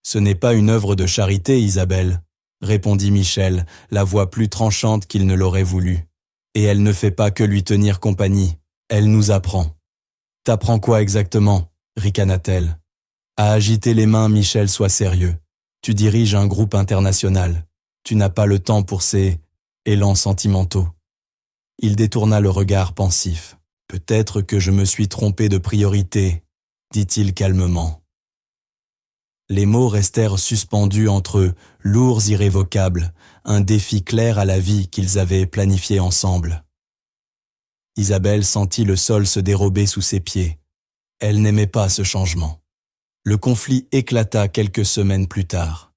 [SPEAKER 1] Ce n'est pas une œuvre de charité, Isabelle, répondit Michel, la voix plus tranchante qu'il ne l'aurait voulu. Et elle ne fait pas que lui tenir compagnie, elle nous apprend. T'apprends quoi exactement ? Ricana-t-elle. À agiter les mains, Michel, sois sérieux. Tu diriges un groupe international. Tu n'as pas le temps pour ces élans sentimentaux. Il détourna le regard pensif. Peut-être que je me suis trompé de priorité, dit-il calmement. Les mots restèrent suspendus entre eux, lourds, irrévocables, un défi clair à la vie qu'ils avaient planifié ensemble. Isabelle sentit le sol se dérober sous ses pieds. Elle n'aimait pas ce changement. Le conflit éclata quelques semaines plus tard.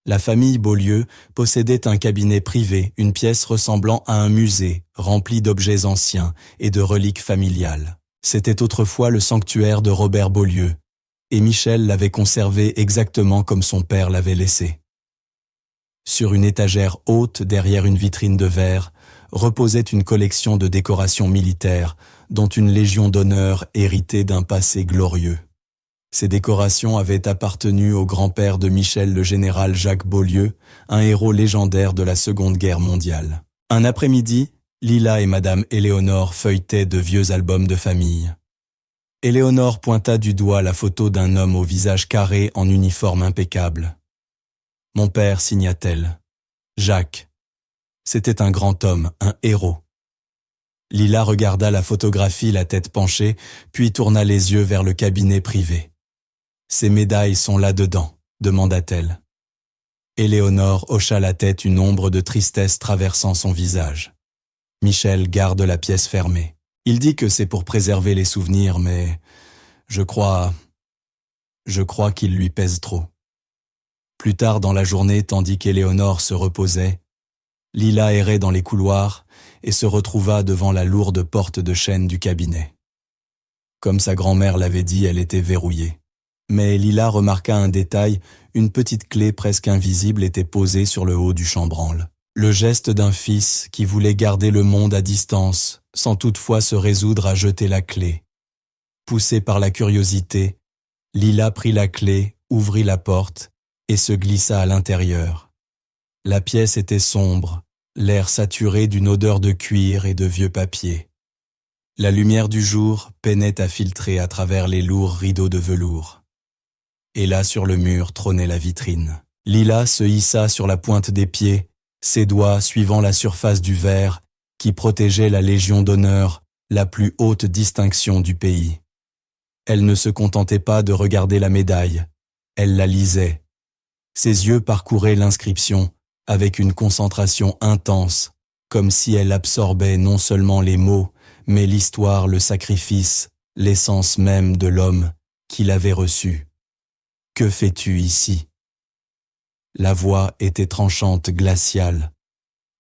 [SPEAKER 1] La famille Beaulieu possédait un cabinet privé, une pièce ressemblant à un musée, rempli d'objets anciens et de reliques familiales. C'était autrefois le sanctuaire de Robert Beaulieu, et Michel l'avait conservé exactement comme son père l'avait laissé. Sur une étagère haute derrière une vitrine de verre, reposait une collection de décorations militaires, dont une légion d'honneur héritée d'un passé glorieux. Ces décorations avaient appartenu au grand-père de Michel, le général Jacques Beaulieu, un héros légendaire de la Seconde Guerre mondiale. Un après-midi, Lila et Madame Éléonore feuilletaient de vieux albums de famille. Éléonore pointa du doigt la photo d'un homme au visage carré en uniforme impeccable. « Mon père », signa-t-elle. « Jacques. C'était un grand homme, un héros. » Lila regarda la photographie, la tête penchée, puis tourna les yeux vers le cabinet privé. « Ces médailles sont là-dedans », demanda-t-elle. Éléonore hocha la tête, une ombre de tristesse traversant son visage. Michel garde la pièce fermée. Il dit que c'est pour préserver les souvenirs, mais je crois qu'il lui pèse trop. Plus tard dans la journée, tandis qu'Éléonore se reposait, Lila errait dans les couloirs et se retrouva devant la lourde porte de chêne du cabinet. Comme sa grand-mère l'avait dit, elle était verrouillée. Mais Lila remarqua un détail, une petite clé presque invisible était posée sur le haut du chambranle. Le geste d'un fils qui voulait garder le monde à distance, sans toutefois se résoudre à jeter la clé. Poussée par la curiosité, Lila prit la clé, ouvrit la porte et se glissa à l'intérieur. La pièce était sombre, l'air saturé d'une odeur de cuir et de vieux papier. La lumière du jour peinait à filtrer à travers les lourds rideaux de velours. Et là, sur le mur, trônait la vitrine. Lila se hissa sur la pointe des pieds, ses doigts suivant la surface du verre qui protégeait la Légion d'honneur, la plus haute distinction du pays. Elle ne se contentait pas de regarder la médaille, elle la lisait. Ses yeux parcouraient l'inscription avec une concentration intense, comme si elle absorbait non seulement les mots, mais l'histoire, le sacrifice, l'essence même de l'homme qui l'avait reçu. « Que fais-tu ici ?» La voix était tranchante, glaciale.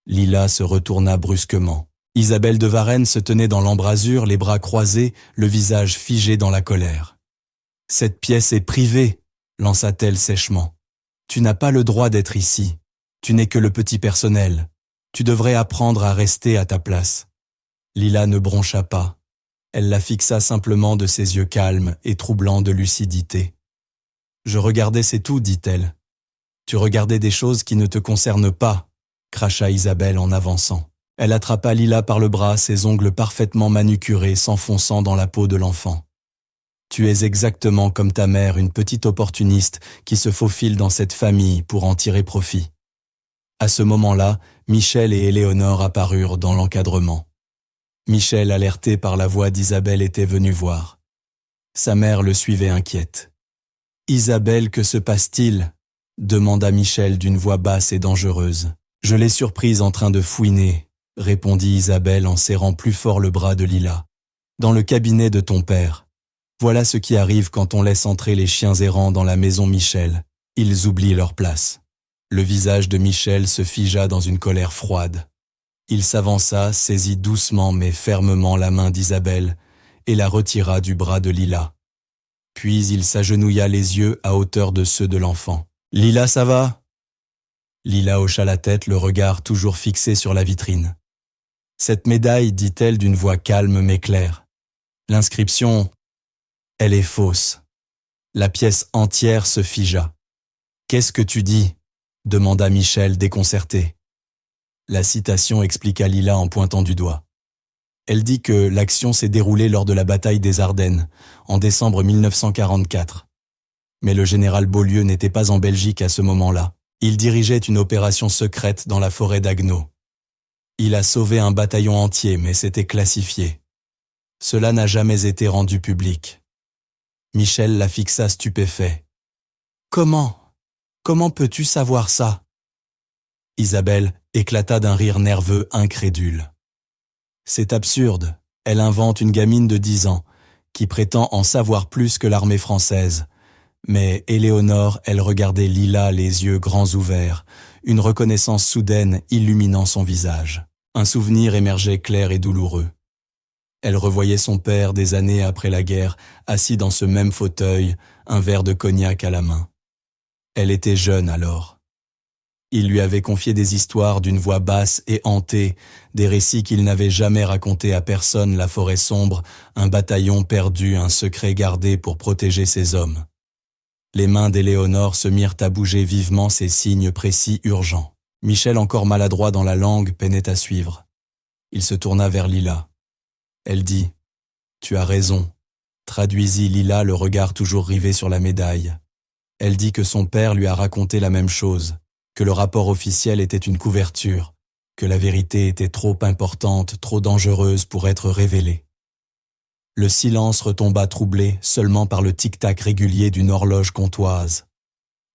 [SPEAKER 1] Lila se retourna brusquement. Isabelle de Varenne se tenait dans l'embrasure, les bras croisés, le visage figé dans la colère. « Cette pièce est privée !» lança-t-elle sèchement. « Tu n'as pas le droit d'être ici. Tu n'es que le petit personnel. Tu devrais apprendre à rester à ta place. » Lila ne broncha pas. Elle la fixa simplement de ses yeux calmes et troublants de lucidité. « Je regardais, c'est tout, dit-elle. »« Tu regardais des choses qui ne te concernent pas, » cracha Isabelle en avançant. Elle attrapa Lila par le bras, ses ongles parfaitement manucurés s'enfonçant dans la peau de l'enfant. « Tu es exactement comme ta mère, une petite opportuniste qui se faufile dans cette famille pour en tirer profit. » À ce moment-là, Michel et Éléonore apparurent dans l'encadrement. Michel, alerté par la voix d'Isabelle, était venu voir. Sa mère le suivait inquiète. « Isabelle, que se passe-t-il » demanda Michel d'une voix basse et dangereuse. « Je l'ai surprise en train de fouiner » répondit Isabelle en serrant plus fort le bras de Lila. « Dans le cabinet de ton père. Voilà ce qui arrive quand on laisse entrer les chiens errants dans la maison Michel. Ils oublient leur place. » Le visage de Michel se figea dans une colère froide. Il s'avança, saisit doucement mais fermement la main d'Isabelle et la retira du bras de Lila. Puis il s'agenouilla, les yeux à hauteur de ceux de l'enfant. « Lila, ça va ?» Lila hocha la tête, le regard toujours fixé sur la vitrine. « Cette médaille, dit-elle d'une voix calme mais claire. L'inscription, elle est fausse. » La pièce entière se figea. « Qu'est-ce que tu dis ?» demanda Michel déconcerté. La citation expliqua Lila en pointant du doigt. Elle dit que l'action s'est déroulée lors de la bataille des Ardennes, en décembre 1944. Mais le général Beaulieu n'était pas en Belgique à ce moment-là. Il dirigeait une opération secrète dans la forêt d'Agneau. Il a sauvé un bataillon entier, mais c'était classifié. Cela n'a jamais été rendu public. Michel la fixa stupéfait. « Comment peux-tu savoir ça ?» Isabelle éclata d'un rire nerveux incrédule. « C'est absurde, elle invente une gamine de 10 ans, qui prétend en savoir plus que l'armée française. » Mais Éléonore, elle regardait Lila les yeux grands ouverts, une reconnaissance soudaine illuminant son visage. Un souvenir émergeait clair et douloureux. Elle revoyait son père des années après la guerre, assis dans ce même fauteuil, un verre de cognac à la main. Elle était jeune alors. Il lui avait confié des histoires d'une voix basse et hantée, des récits qu'il n'avait jamais racontés à personne, la forêt sombre, un bataillon perdu, un secret gardé pour protéger ses hommes. Les mains d'Éléonore se mirent à bouger vivement, ces signes précis urgents. Michel, encore maladroit dans la langue, peinait à suivre. Il se tourna vers Lila. Elle dit « Tu as raison », traduisit Lila, le regard toujours rivé sur la médaille. Elle dit que son père lui a raconté la même chose, que le rapport officiel était une couverture, que la vérité était trop importante, trop dangereuse pour être révélée. Le silence retomba troublé seulement par le tic-tac régulier d'une horloge comtoise.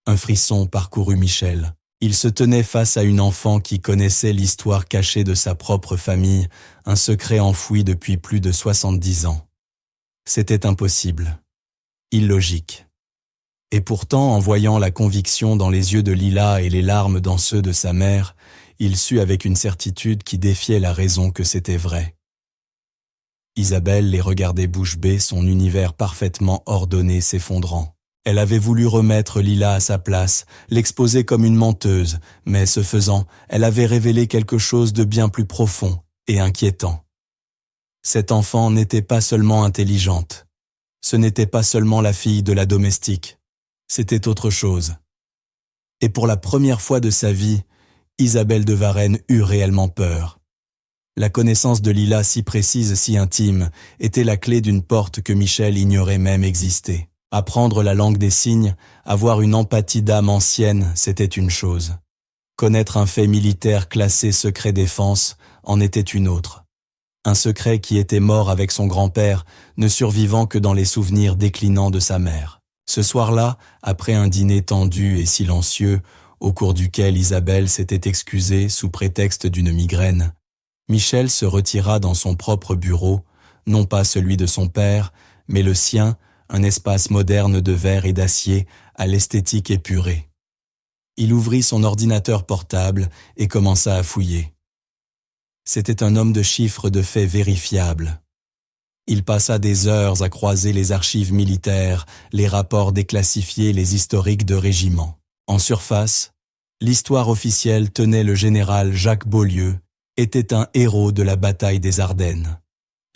[SPEAKER 1] Un frisson parcourut Michel. Il se tenait face à une enfant qui connaissait l'histoire cachée de sa propre famille, un secret enfoui depuis plus de 70 ans. C'était impossible, illogique. Et pourtant, en voyant la conviction dans les yeux de Lila et les larmes dans ceux de sa mère, il sut avec une certitude qui défiait la raison que c'était vrai. Isabelle les regardait bouche bée, son univers parfaitement ordonné s'effondrant. Elle avait voulu remettre Lila à sa place, l'exposer comme une menteuse, mais ce faisant, elle avait révélé quelque chose de bien plus profond et inquiétant. Cette enfant n'était pas seulement intelligente. Ce n'était pas seulement la fille de la domestique. C'était autre chose. Et pour la première fois de sa vie, Isabelle de Varenne eut réellement peur. La connaissance de Lila si précise, si intime, était la clé d'une porte que Michel ignorait même exister. Apprendre la langue des signes, avoir une empathie d'âme ancienne, c'était une chose. Connaître un fait militaire classé secret défense en était une autre. Un secret qui était mort avec son grand-père, ne survivant que dans les souvenirs déclinants de sa mère. Ce soir-là, après un dîner tendu et silencieux, au cours duquel Isabelle s'était excusée sous prétexte d'une migraine, Michel se retira dans son propre bureau, non pas celui de son père, mais le sien, un espace moderne de verre et d'acier à l'esthétique épurée. Il ouvrit son ordinateur portable et commença à fouiller. C'était un homme de chiffres de faits vérifiables. Il passa des heures à croiser les archives militaires, les rapports déclassifiés, les historiques de régiments. En surface, l'histoire officielle tenait le général Jacques Beaulieu était un héros de la bataille des Ardennes.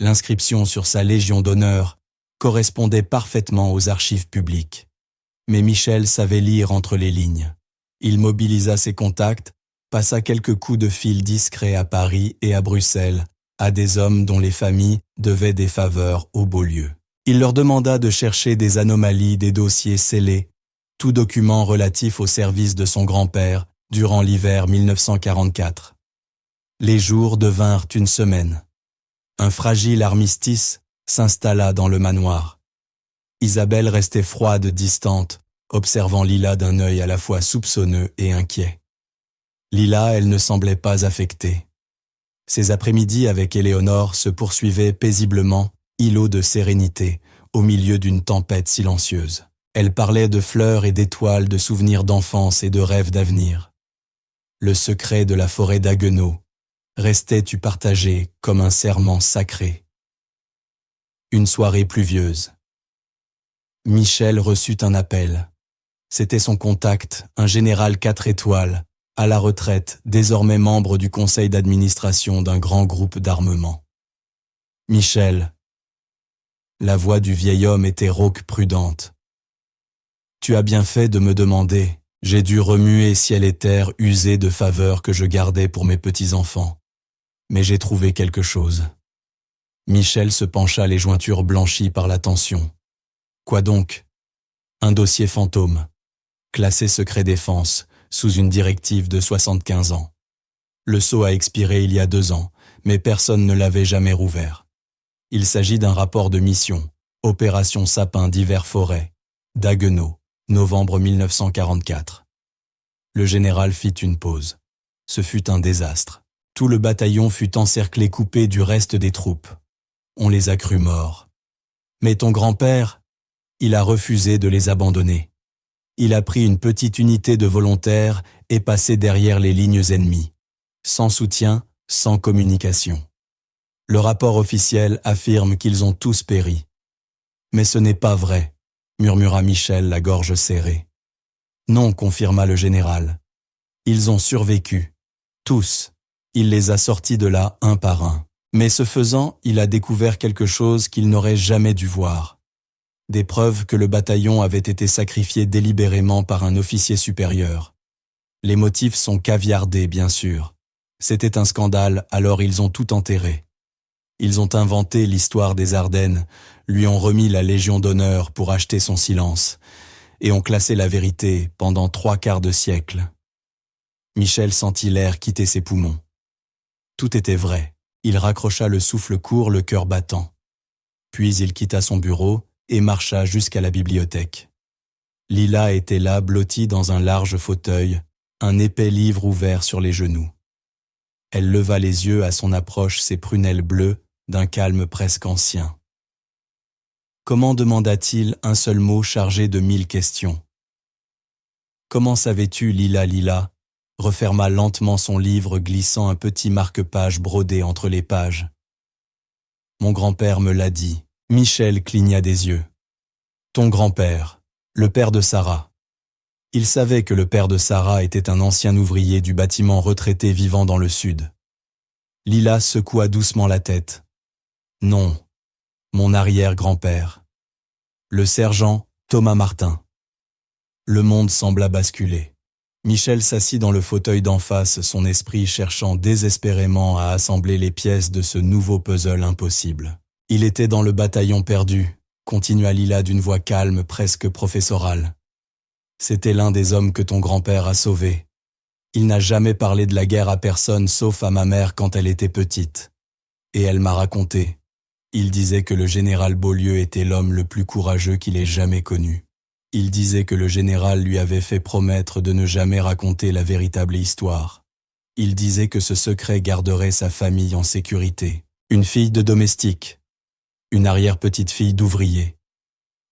[SPEAKER 1] L'inscription sur sa Légion d'honneur correspondait parfaitement aux archives publiques. Mais Michel savait lire entre les lignes. Il mobilisa ses contacts, passa quelques coups de fil discrets à Paris et à Bruxelles, à des hommes dont les familles devaient des faveurs au Beaulieu. Il leur demanda de chercher des anomalies, des dossiers scellés, tout document relatif au service de son grand-père durant l'hiver 1944. Les jours devinrent une semaine. Un fragile armistice s'installa dans le manoir. Isabelle restait froide, distante, observant Lila d'un œil à la fois soupçonneux et inquiet. Lila, elle ne semblait pas affectée. Ses après-midi avec Éléonore se poursuivaient paisiblement, îlot de sérénité, au milieu d'une tempête silencieuse. Elle parlait de fleurs et d'étoiles, de souvenirs d'enfance et de rêves d'avenir. Le secret de la forêt d'Haguenau restait partagé comme un serment sacré. Une soirée pluvieuse. Michel reçut un appel. C'était son contact, un général 4 étoiles, à la retraite, désormais membre du conseil d'administration d'un grand groupe d'armement. Michel. La voix du vieil homme était rauque prudente. Tu as bien fait de me demander. J'ai dû remuer ciel et terre usés de faveurs que je gardais pour mes petits-enfants. Mais j'ai trouvé quelque chose. Michel se pencha les jointures blanchies par la tension. Quoi donc? Un dossier fantôme, classé secret défense, sous une directive de 75 ans. Le sceau a expiré il y a 2 ans, mais personne ne l'avait jamais rouvert. Il s'agit d'un rapport de mission, Opération Sapin d'hiver forêt, d'Haguenau, novembre 1944. Le général fit une pause. Ce fut un désastre. Tout le bataillon fut encerclé, coupé du reste des troupes. On les a crus morts. Mais ton grand-père, il a refusé de les abandonner. Il a pris une petite unité de volontaires et passé derrière les lignes ennemies. Sans soutien, sans communication. Le rapport officiel affirme qu'ils ont tous péri. Mais ce n'est pas vrai, murmura Michel, la gorge serrée. Non, confirma le général. Ils ont survécu. Tous. Il les a sortis de là un par un. Mais ce faisant, il a découvert quelque chose qu'il n'aurait jamais dû voir. Des preuves que le bataillon avait été sacrifié délibérément par un officier supérieur. Les motifs sont caviardés, bien sûr. C'était un scandale, alors ils ont tout enterré. Ils ont inventé l'histoire des Ardennes, lui ont remis la Légion d'honneur pour acheter son silence, et ont classé la vérité pendant 3/4 de siècle. Michel sentit l'air quitter ses poumons. Tout était vrai. Il raccrocha le souffle court, le cœur battant. Puis il quitta son bureau et marcha jusqu'à la bibliothèque. Lila était là, blottie dans un large fauteuil, un épais livre ouvert sur les genoux. Elle leva les yeux à son approche, ses prunelles bleues, d'un calme presque ancien. Comment demanda-t-il un seul mot chargé de 1000 questions? Comment savais-tu, Lila, Lila? Referma lentement son livre, glissant un petit marque-page brodé entre les pages. Mon grand-père me l'a dit. Michel cligna des yeux. Ton grand-père, Le père de Sarah. Il savait que le père de Sarah était un ancien ouvrier du bâtiment retraité vivant dans le sud. Lila secoua doucement la tête. Non, mon arrière-grand-père. Le sergent Thomas Martin. Le monde sembla basculer. Michel s'assit dans le fauteuil d'en face, son esprit cherchant désespérément à assembler les pièces de ce nouveau puzzle impossible. Il était dans le bataillon perdu, continua Lila d'une voix calme, presque professorale. C'était l'un des hommes que ton grand-père a sauvé. Il n'a jamais parlé de la guerre à personne sauf à ma mère quand elle était petite. Et elle m'a raconté. Il disait que le général Beaulieu était l'homme le plus courageux qu'il ait jamais connu. Il disait que le général lui avait fait promettre de ne jamais raconter la véritable histoire. Il disait que ce secret garderait sa famille en sécurité. Une fille de domestique, une arrière-petite-fille d'ouvrier,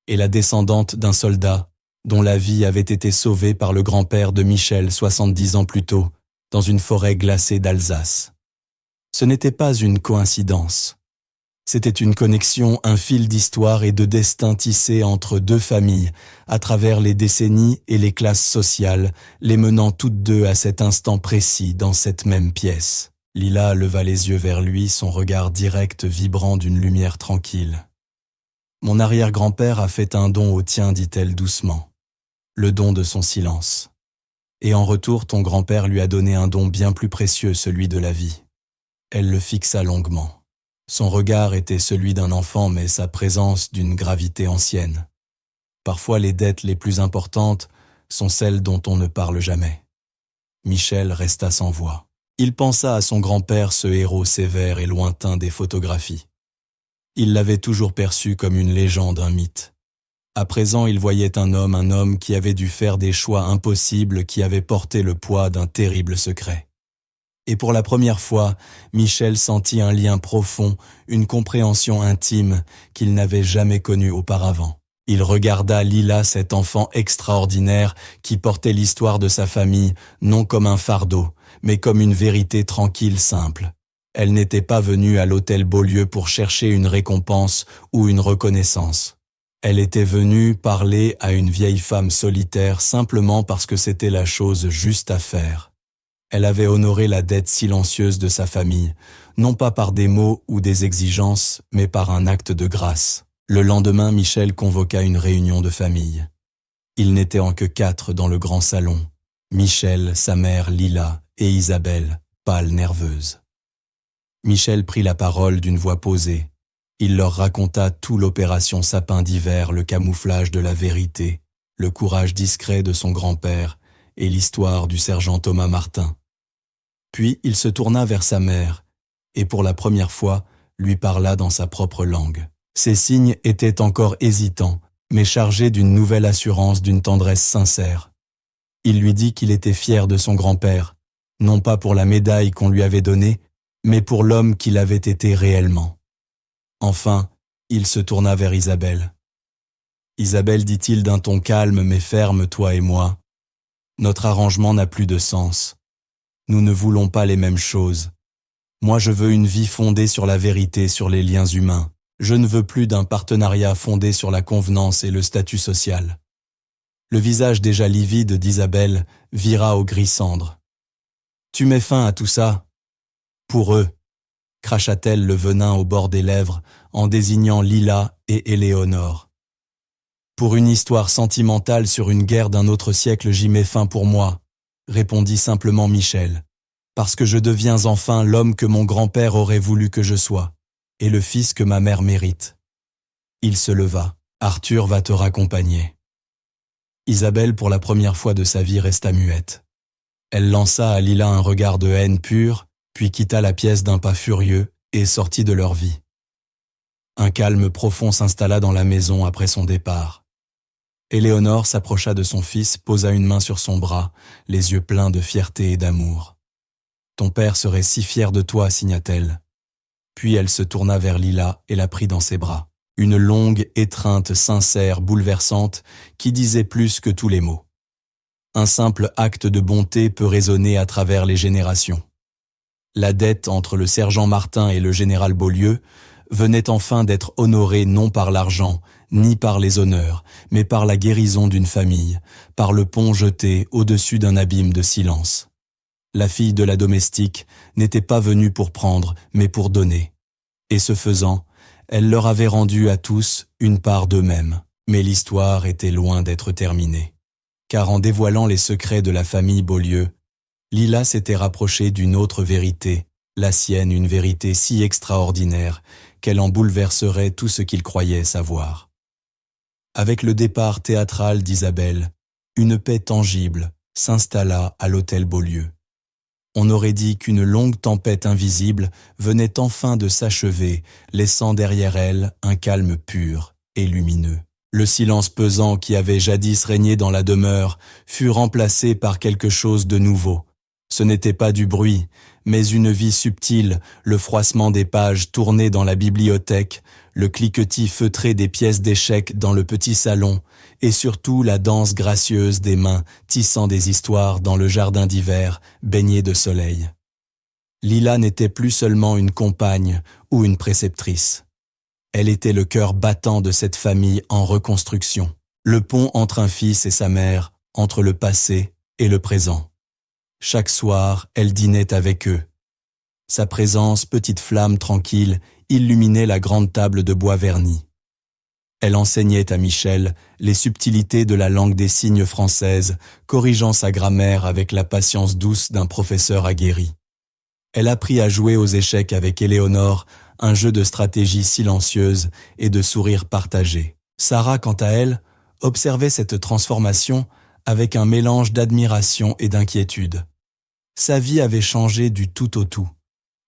[SPEAKER 1] et la descendante d'un soldat dont la vie avait été sauvée par le grand-père de Michel 70 ans plus tôt, dans une forêt glacée d'Alsace. Ce n'était pas une coïncidence. C'était une connexion, un fil d'histoire et de destin tissé entre deux familles, à travers les décennies et les classes sociales, les menant toutes deux à cet instant précis dans cette même pièce. Lila leva les yeux vers lui, son regard direct vibrant d'une lumière tranquille. « Mon arrière-grand-père a fait un don au tien, dit-elle doucement. Le don de son silence. Et en retour, ton grand-père lui a donné un don bien plus précieux, celui de la vie. » Elle le fixa longuement. Son regard était celui d'un enfant, mais sa présence d'une gravité ancienne. Parfois, les dettes les plus importantes sont celles dont on ne parle jamais. Michel resta sans voix. Il pensa à son grand-père, ce héros sévère et lointain des photographies. Il l'avait toujours perçu comme une légende, un mythe. À présent, il voyait un homme qui avait dû faire des choix impossibles, qui avait porté le poids d'un terrible secret. Et pour la première fois, Michel sentit un lien profond, une compréhension intime qu'il n'avait jamais connue auparavant. Il regarda Lila, cet enfant extraordinaire qui portait l'histoire de sa famille, non comme un fardeau, mais comme une vérité tranquille, simple. Elle n'était pas venue à l'hôtel Beaulieu pour chercher une récompense ou une reconnaissance. Elle était venue parler à une vieille femme solitaire simplement parce que c'était la chose juste à faire. Elle avait honoré la dette silencieuse de sa famille, non pas par des mots ou des exigences, mais par un acte de grâce. Le lendemain, Michel convoqua une réunion de famille. Ils n'étaient en que 4 dans le grand salon. Michel, sa mère Lila et Isabelle, pâle nerveuse. Michel prit la parole d'une voix posée. Il leur raconta toute l'opération sapin d'hiver, le camouflage de la vérité, le courage discret de son grand-père, et l'histoire du sergent Thomas Martin. Puis il se tourna vers sa mère, et pour la première fois, lui parla dans sa propre langue. Ses signes étaient encore hésitants, mais chargés d'une nouvelle assurance, d'une tendresse sincère. Il lui dit qu'il était fier de son grand-père, non pas pour la médaille qu'on lui avait donnée, mais pour l'homme qu'il avait été réellement. Enfin, il se tourna vers Isabelle. « Isabelle, dit-il d'un ton calme mais ferme, toi et moi, notre arrangement n'a plus de sens. Nous ne voulons pas les mêmes choses. Moi, je veux une vie fondée sur la vérité, sur les liens humains. Je ne veux plus d'un partenariat fondé sur la convenance et le statut social. » Le visage déjà livide d'Isabelle vira au gris cendre. « Tu mets fin à tout ça ? Pour eux, » cracha-t-elle le venin au bord des lèvres en désignant Lila et Éléonore. Pour une histoire sentimentale sur une guerre d'un autre siècle, j'y mets fin pour moi, répondit simplement Michel, parce que je deviens enfin l'homme que mon grand-père aurait voulu que je sois, et le fils que ma mère mérite. Il se leva. Arthur va te raccompagner. Isabelle, pour la première fois de sa vie, resta muette. Elle lança à Lila un regard de haine pure, puis quitta la pièce d'un pas furieux et sortit de leur vie. Un calme profond s'installa dans la maison après son départ. Éléonore s'approcha de son fils, posa une main sur son bras, les yeux pleins de fierté et d'amour. « Ton père serait si fier de toi, signa-t-elle. » Puis elle se tourna vers Lila et la prit dans ses bras. Une longue étreinte sincère, bouleversante, qui disait plus que tous les mots. Un simple acte de bonté peut résonner à travers les générations. La dette entre le sergent Martin et le général Beaulieu venait enfin d'être honorée non par l'argent, ni par les honneurs, mais par la guérison d'une famille, par le pont jeté au-dessus d'un abîme de silence. La fille de la domestique n'était pas venue pour prendre, mais pour donner. Et ce faisant, elle leur avait rendu à tous une part d'eux-mêmes. Mais l'histoire était loin d'être terminée. Car en dévoilant les secrets de la famille Beaulieu, Lila s'était rapprochée d'une autre vérité, la sienne, une vérité si extraordinaire qu'elle en bouleverserait tout ce qu'il croyait savoir. Avec le départ théâtral d'Isabelle, une paix tangible s'installa à l'hôtel Beaulieu. On aurait dit qu'une longue tempête invisible venait enfin de s'achever, laissant derrière elle un calme pur et lumineux. Le silence pesant qui avait jadis régné dans la demeure fut remplacé par quelque chose de nouveau. Ce n'était pas du bruit, mais une vie subtile, le froissement des pages tournées dans la bibliothèque, le cliquetis feutré des pièces d'échecs dans le petit salon, et surtout la danse gracieuse des mains tissant des histoires dans le jardin d'hiver baigné de soleil. Lila n'était plus seulement une compagne ou une préceptrice. Elle était le cœur battant de cette famille en reconstruction, le pont entre un fils et sa mère, entre le passé et le présent. Chaque soir, elle dînait avec eux. Sa présence, petite flamme tranquille, illuminait la grande table de bois verni. Elle enseignait à Michel les subtilités de la langue des signes française, corrigeant sa grammaire avec la patience douce d'un professeur aguerri. Elle apprit à jouer aux échecs avec Éléonore, un jeu de stratégie silencieuse et de sourires partagés. Sarah, quant à elle, observait cette transformation avec un mélange d'admiration et d'inquiétude. Sa vie avait changé du tout au tout.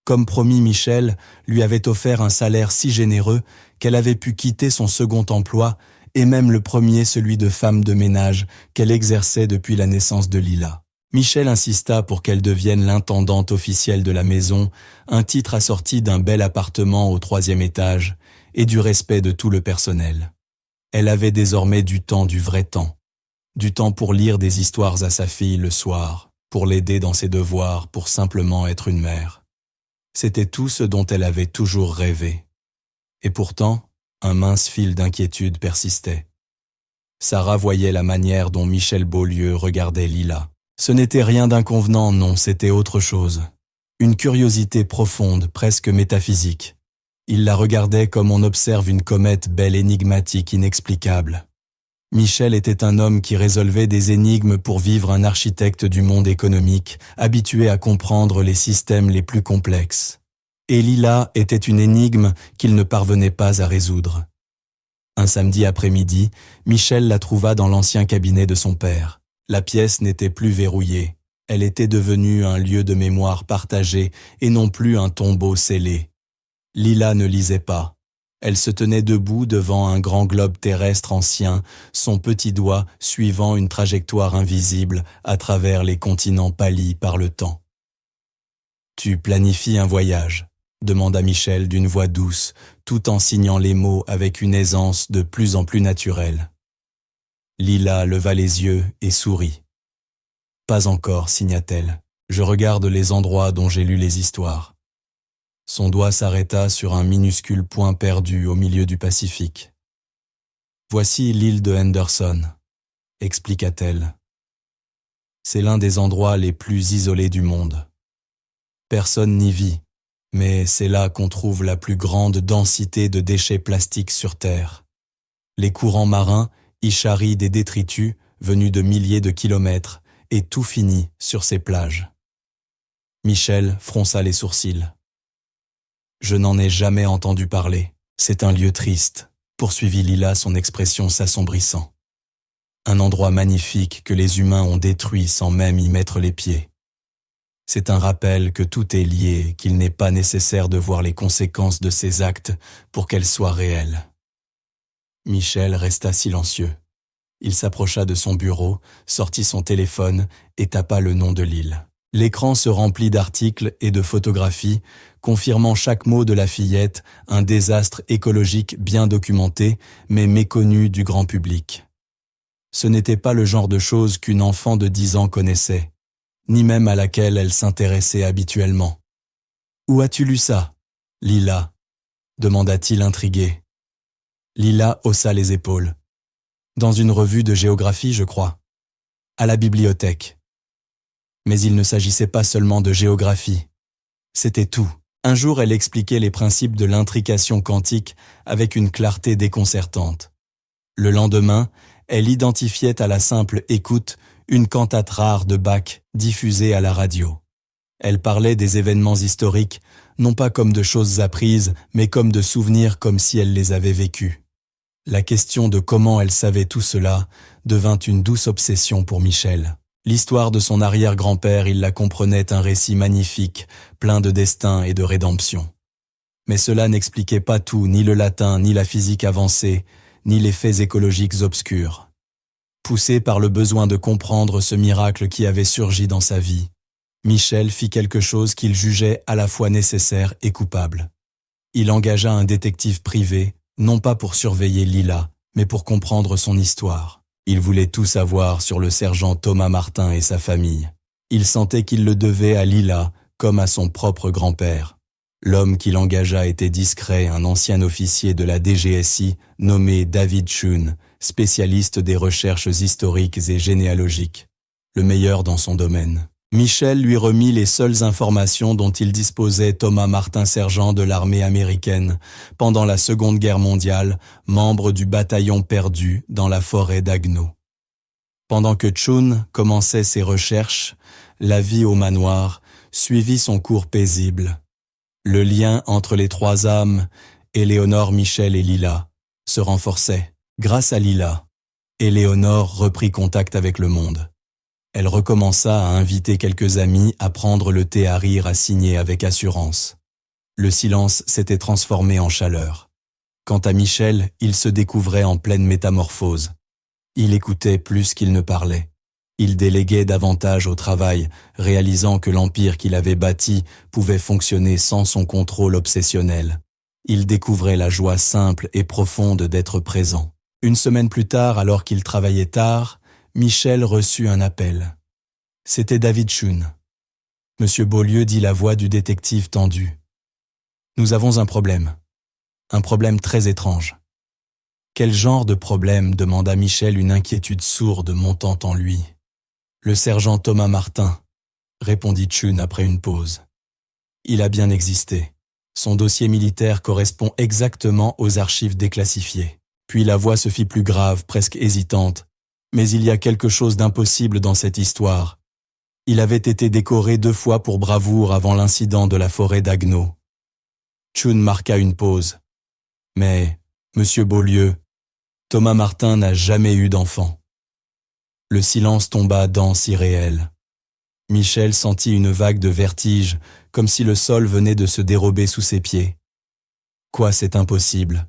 [SPEAKER 1] Comme promis, Michel lui avait offert un salaire si généreux qu'elle avait pu quitter son second emploi et même le premier, celui de femme de ménage qu'elle exerçait depuis la naissance de Lila. Michel insista pour qu'elle devienne l'intendante officielle de la maison, un titre assorti d'un bel appartement au 3e étage et du respect de tout le personnel. Elle avait désormais du temps, du vrai temps. Du temps pour lire des histoires à sa fille le soir, pour l'aider dans ses devoirs, pour simplement être une mère. C'était tout ce dont elle avait toujours rêvé. Et pourtant, un mince fil d'inquiétude persistait. Sarah voyait la manière dont Michel Beaulieu regardait Lila. Ce n'était rien d'inconvenant, non, c'était autre chose. Une curiosité profonde, presque métaphysique. Il la regardait comme on observe une comète belle, énigmatique, inexplicable. Michel était un homme qui résolvait des énigmes pour vivre, un architecte du monde économique, habitué à comprendre les systèmes les plus complexes. Et Lila était une énigme qu'il ne parvenait pas à résoudre. Un samedi après-midi, Michel la trouva dans l'ancien cabinet de son père. La pièce n'était plus verrouillée. Elle était devenue un lieu de mémoire partagé et non plus un tombeau scellé. Lila ne lisait pas. Elle se tenait debout devant un grand globe terrestre ancien, son petit doigt suivant une trajectoire invisible à travers les continents pâlis par le temps. « Tu planifies un voyage ?» demanda Michel d'une voix douce, tout en signant les mots avec une aisance de plus en plus naturelle. Lila leva les yeux et sourit. « Pas encore, signa-t-elle. Je regarde les endroits dont j'ai lu les histoires. » Son doigt s'arrêta sur un minuscule point perdu au milieu du Pacifique. « Voici l'île de Henderson, » expliqua-t-elle. « C'est l'un des endroits les plus isolés du monde. Personne n'y vit, mais c'est là qu'on trouve la plus grande densité de déchets plastiques sur Terre. Les courants marins y charrient des détritus venus de milliers de kilomètres et tout finit sur ces plages. » Michel fronça les sourcils. « Je n'en ai jamais entendu parler. C'est un lieu triste, » poursuivit Lila, son expression s'assombrissant. « Un endroit magnifique que les humains ont détruit sans même y mettre les pieds. C'est un rappel que tout est lié, qu'il n'est pas nécessaire de voir les conséquences de ses actes pour qu'elles soient réelles. » Michel resta silencieux. Il s'approcha de son bureau, sortit son téléphone et tapa le nom de l'île. L'écran se remplit d'articles et de photographies, confirmant chaque mot de la fillette, un désastre écologique bien documenté, mais méconnu du grand public. Ce n'était pas le genre de choses qu'une enfant de 10 ans connaissait, ni même à laquelle elle s'intéressait habituellement. « Où as-tu lu ça, Lila ?» demanda-t-il intrigué. Lila haussa les épaules. Dans une revue de géographie, je crois. À la bibliothèque. Mais il ne s'agissait pas seulement de géographie. C'était tout. Un jour, elle expliquait les principes de l'intrication quantique avec une clarté déconcertante. Le lendemain, elle identifiait à la simple écoute une cantate rare de Bach diffusée à la radio. Elle parlait des événements historiques, non pas comme de choses apprises, mais comme de souvenirs comme si elle les avait vécus. La question de comment elle savait tout cela devint une douce obsession pour Michel. L'histoire de son arrière-grand-père, il la comprenait un récit magnifique, plein de destin et de rédemption. Mais cela n'expliquait pas tout, ni le latin, ni la physique avancée, ni les faits écologiques obscurs. Poussé par le besoin de comprendre ce miracle qui avait surgi dans sa vie, Michel fit quelque chose qu'il jugeait à la fois nécessaire et coupable. Il engagea un détective privé, non pas pour surveiller Lila, mais pour comprendre son histoire. Il voulait tout savoir sur le sergent Thomas Martin et sa famille. Il sentait qu'il le devait à Lila comme à son propre grand-père. L'homme qu'il engagea était discret, un ancien officier de la DGSI nommé David Chun, spécialiste des recherches historiques et généalogiques, le meilleur dans son domaine. Michel lui remit les seules informations dont il disposait. Thomas Martin, sergent de l'armée américaine, pendant la Seconde Guerre mondiale, membre du bataillon perdu dans la forêt d'Agneau. Pendant que Chun commençait ses recherches, la vie au manoir suivit son cours paisible. Le lien entre les trois âmes, Éléonore, Michel et Lila, se renforçait. Grâce à Lila, Éléonore reprit contact avec le monde. Elle recommença à inviter quelques amis à prendre le thé à rire, à signer avec assurance. Le silence s'était transformé en chaleur. Quant à Michel, il se découvrait en pleine métamorphose. Il écoutait plus qu'il ne parlait. Il déléguait davantage au travail, réalisant que l'empire qu'il avait bâti pouvait fonctionner sans son contrôle obsessionnel. Il découvrait la joie simple et profonde d'être présent. Une semaine plus tard, alors qu'il travaillait tard, Michel reçut un appel. C'était David Chun. Monsieur Beaulieu, dit la voix du détective tendu. Nous avons un problème très étrange. Quel genre de problème, demanda Michel, une inquiétude sourde montant en lui. Le sergent Thomas Martin, répondit Chun après une pause. Il a bien existé. Son dossier militaire correspond exactement aux archives déclassifiées. Puis la voix se fit plus grave, presque hésitante. Mais il y a quelque chose d'impossible dans cette histoire. Il avait été décoré 2 fois pour bravoure avant l'incident de la forêt d'Agneau. Chun marqua une pause. Mais, monsieur Beaulieu, Thomas Martin n'a jamais eu d'enfant. Le silence tomba dense, irréel. Michel sentit une vague de vertige, comme si le sol venait de se dérober sous ses pieds. Quoi, c'est impossible.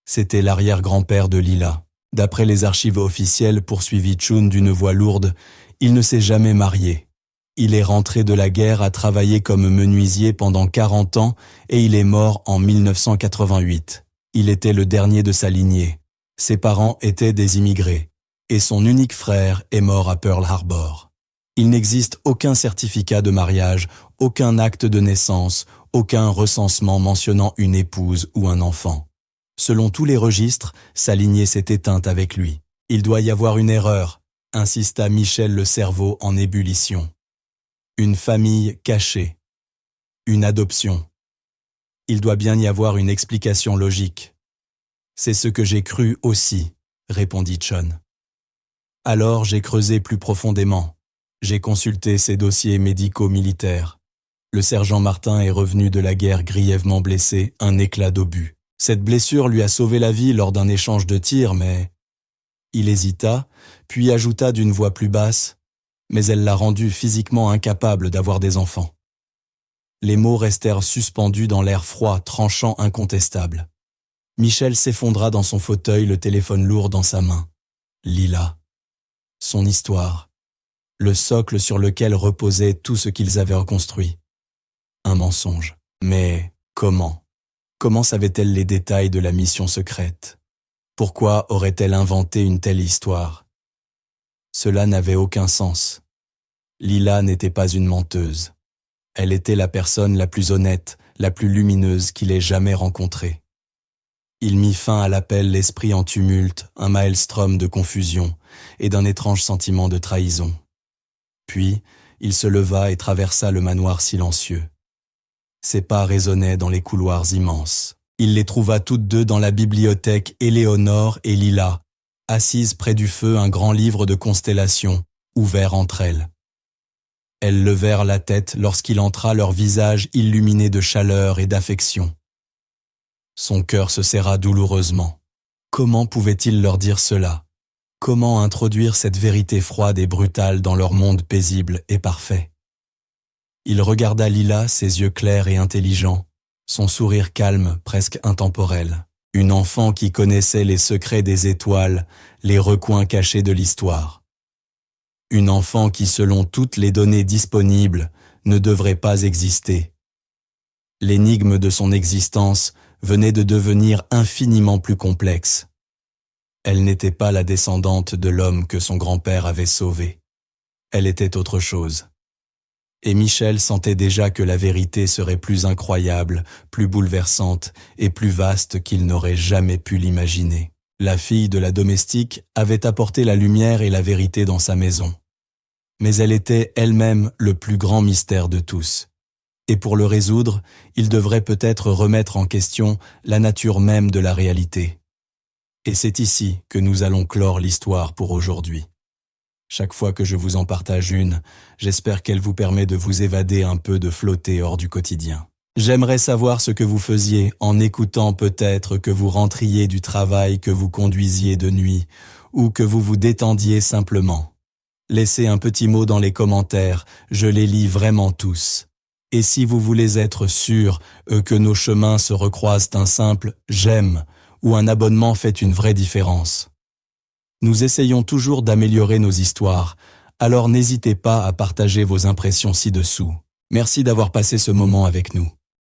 [SPEAKER 1] C'était l'arrière-grand-père de Lila. D'après les archives officielles, poursuivit Chun d'une voix lourde, il ne s'est jamais marié. Il est rentré de la guerre, a travaillé comme menuisier pendant 40 ans et il est mort en 1988. Il était le dernier de sa lignée. Ses parents étaient des immigrés et son unique frère est mort à Pearl Harbor. Il n'existe aucun certificat de mariage, aucun acte de naissance, aucun recensement mentionnant une épouse ou un enfant. Selon tous les registres, sa lignée s'est éteinte avec lui. Il doit y avoir une erreur, insista Michel, le cerveau en ébullition. Une famille cachée. Une adoption. Il doit bien y avoir une explication logique. C'est ce que j'ai cru aussi, répondit Chun. Alors j'ai creusé plus profondément. J'ai consulté ses dossiers médicaux militaires. Le sergent Martin est revenu de la guerre grièvement blessé, un éclat d'obus. Cette blessure lui a sauvé la vie lors d'un échange de tirs, mais... Il hésita, puis ajouta d'une voix plus basse, mais elle l'a rendu physiquement incapable d'avoir des enfants. Les mots restèrent suspendus dans l'air froid, tranchant, incontestable. Michel s'effondra dans son fauteuil, le téléphone lourd dans sa main. Lila. Son histoire. Le socle sur lequel reposait tout ce qu'ils avaient reconstruit. Un mensonge. Mais comment ? Comment savait-elle les détails de la mission secrète? Pourquoi aurait-elle inventé une telle histoire? Cela n'avait aucun sens. Lila n'était pas une menteuse. Elle était la personne la plus honnête, la plus lumineuse qu'il ait jamais rencontrée. Il mit fin à l'appel l'esprit en tumulte, un maelstrom de confusion et d'un étrange sentiment de trahison. Puis, il se leva et traversa le manoir silencieux. Ses pas résonnaient dans les couloirs immenses. Il les trouva toutes deux dans la bibliothèque Éléonore et Lila, assises près du feu, un grand livre de constellations, ouvert entre elles. Elles levèrent la tête lorsqu'il entra, leur visage illuminé de chaleur et d'affection. Son cœur se serra douloureusement. Comment pouvait-il leur dire cela? Comment introduire cette vérité froide et brutale dans leur monde paisible et parfait? Il regarda Lila, ses yeux clairs et intelligents, son sourire calme, presque intemporel. Une enfant qui connaissait les secrets des étoiles, les recoins cachés de l'histoire. Une enfant qui, selon toutes les données disponibles, ne devrait pas exister. L'énigme de son existence venait de devenir infiniment plus complexe. Elle n'était pas la descendante de l'homme que son grand-père avait sauvé. Elle était autre chose. Et Michel sentait déjà que la vérité serait plus incroyable, plus bouleversante et plus vaste qu'il n'aurait jamais pu l'imaginer. La fille de la domestique avait apporté la lumière et la vérité dans sa maison. Mais elle était elle-même le plus grand mystère de tous. Et pour le résoudre, il devrait peut-être remettre en question la nature même de la réalité. Et c'est ici que nous allons clore l'histoire pour aujourd'hui. Chaque fois que je vous en partage une, j'espère qu'elle vous permet de vous évader un peu, de flotter hors du quotidien. J'aimerais savoir ce que vous faisiez en écoutant, peut-être que vous rentriez du travail, que vous conduisiez de nuit, ou que vous vous détendiez simplement. Laissez un petit mot dans les commentaires, je les lis vraiment tous. Et si vous voulez être sûr que nos chemins se recroisent, un simple « j'aime » ou un abonnement fait une vraie différence. Nous essayons toujours d'améliorer nos histoires, alors n'hésitez pas à partager vos impressions ci-dessous. Merci d'avoir passé ce moment avec nous.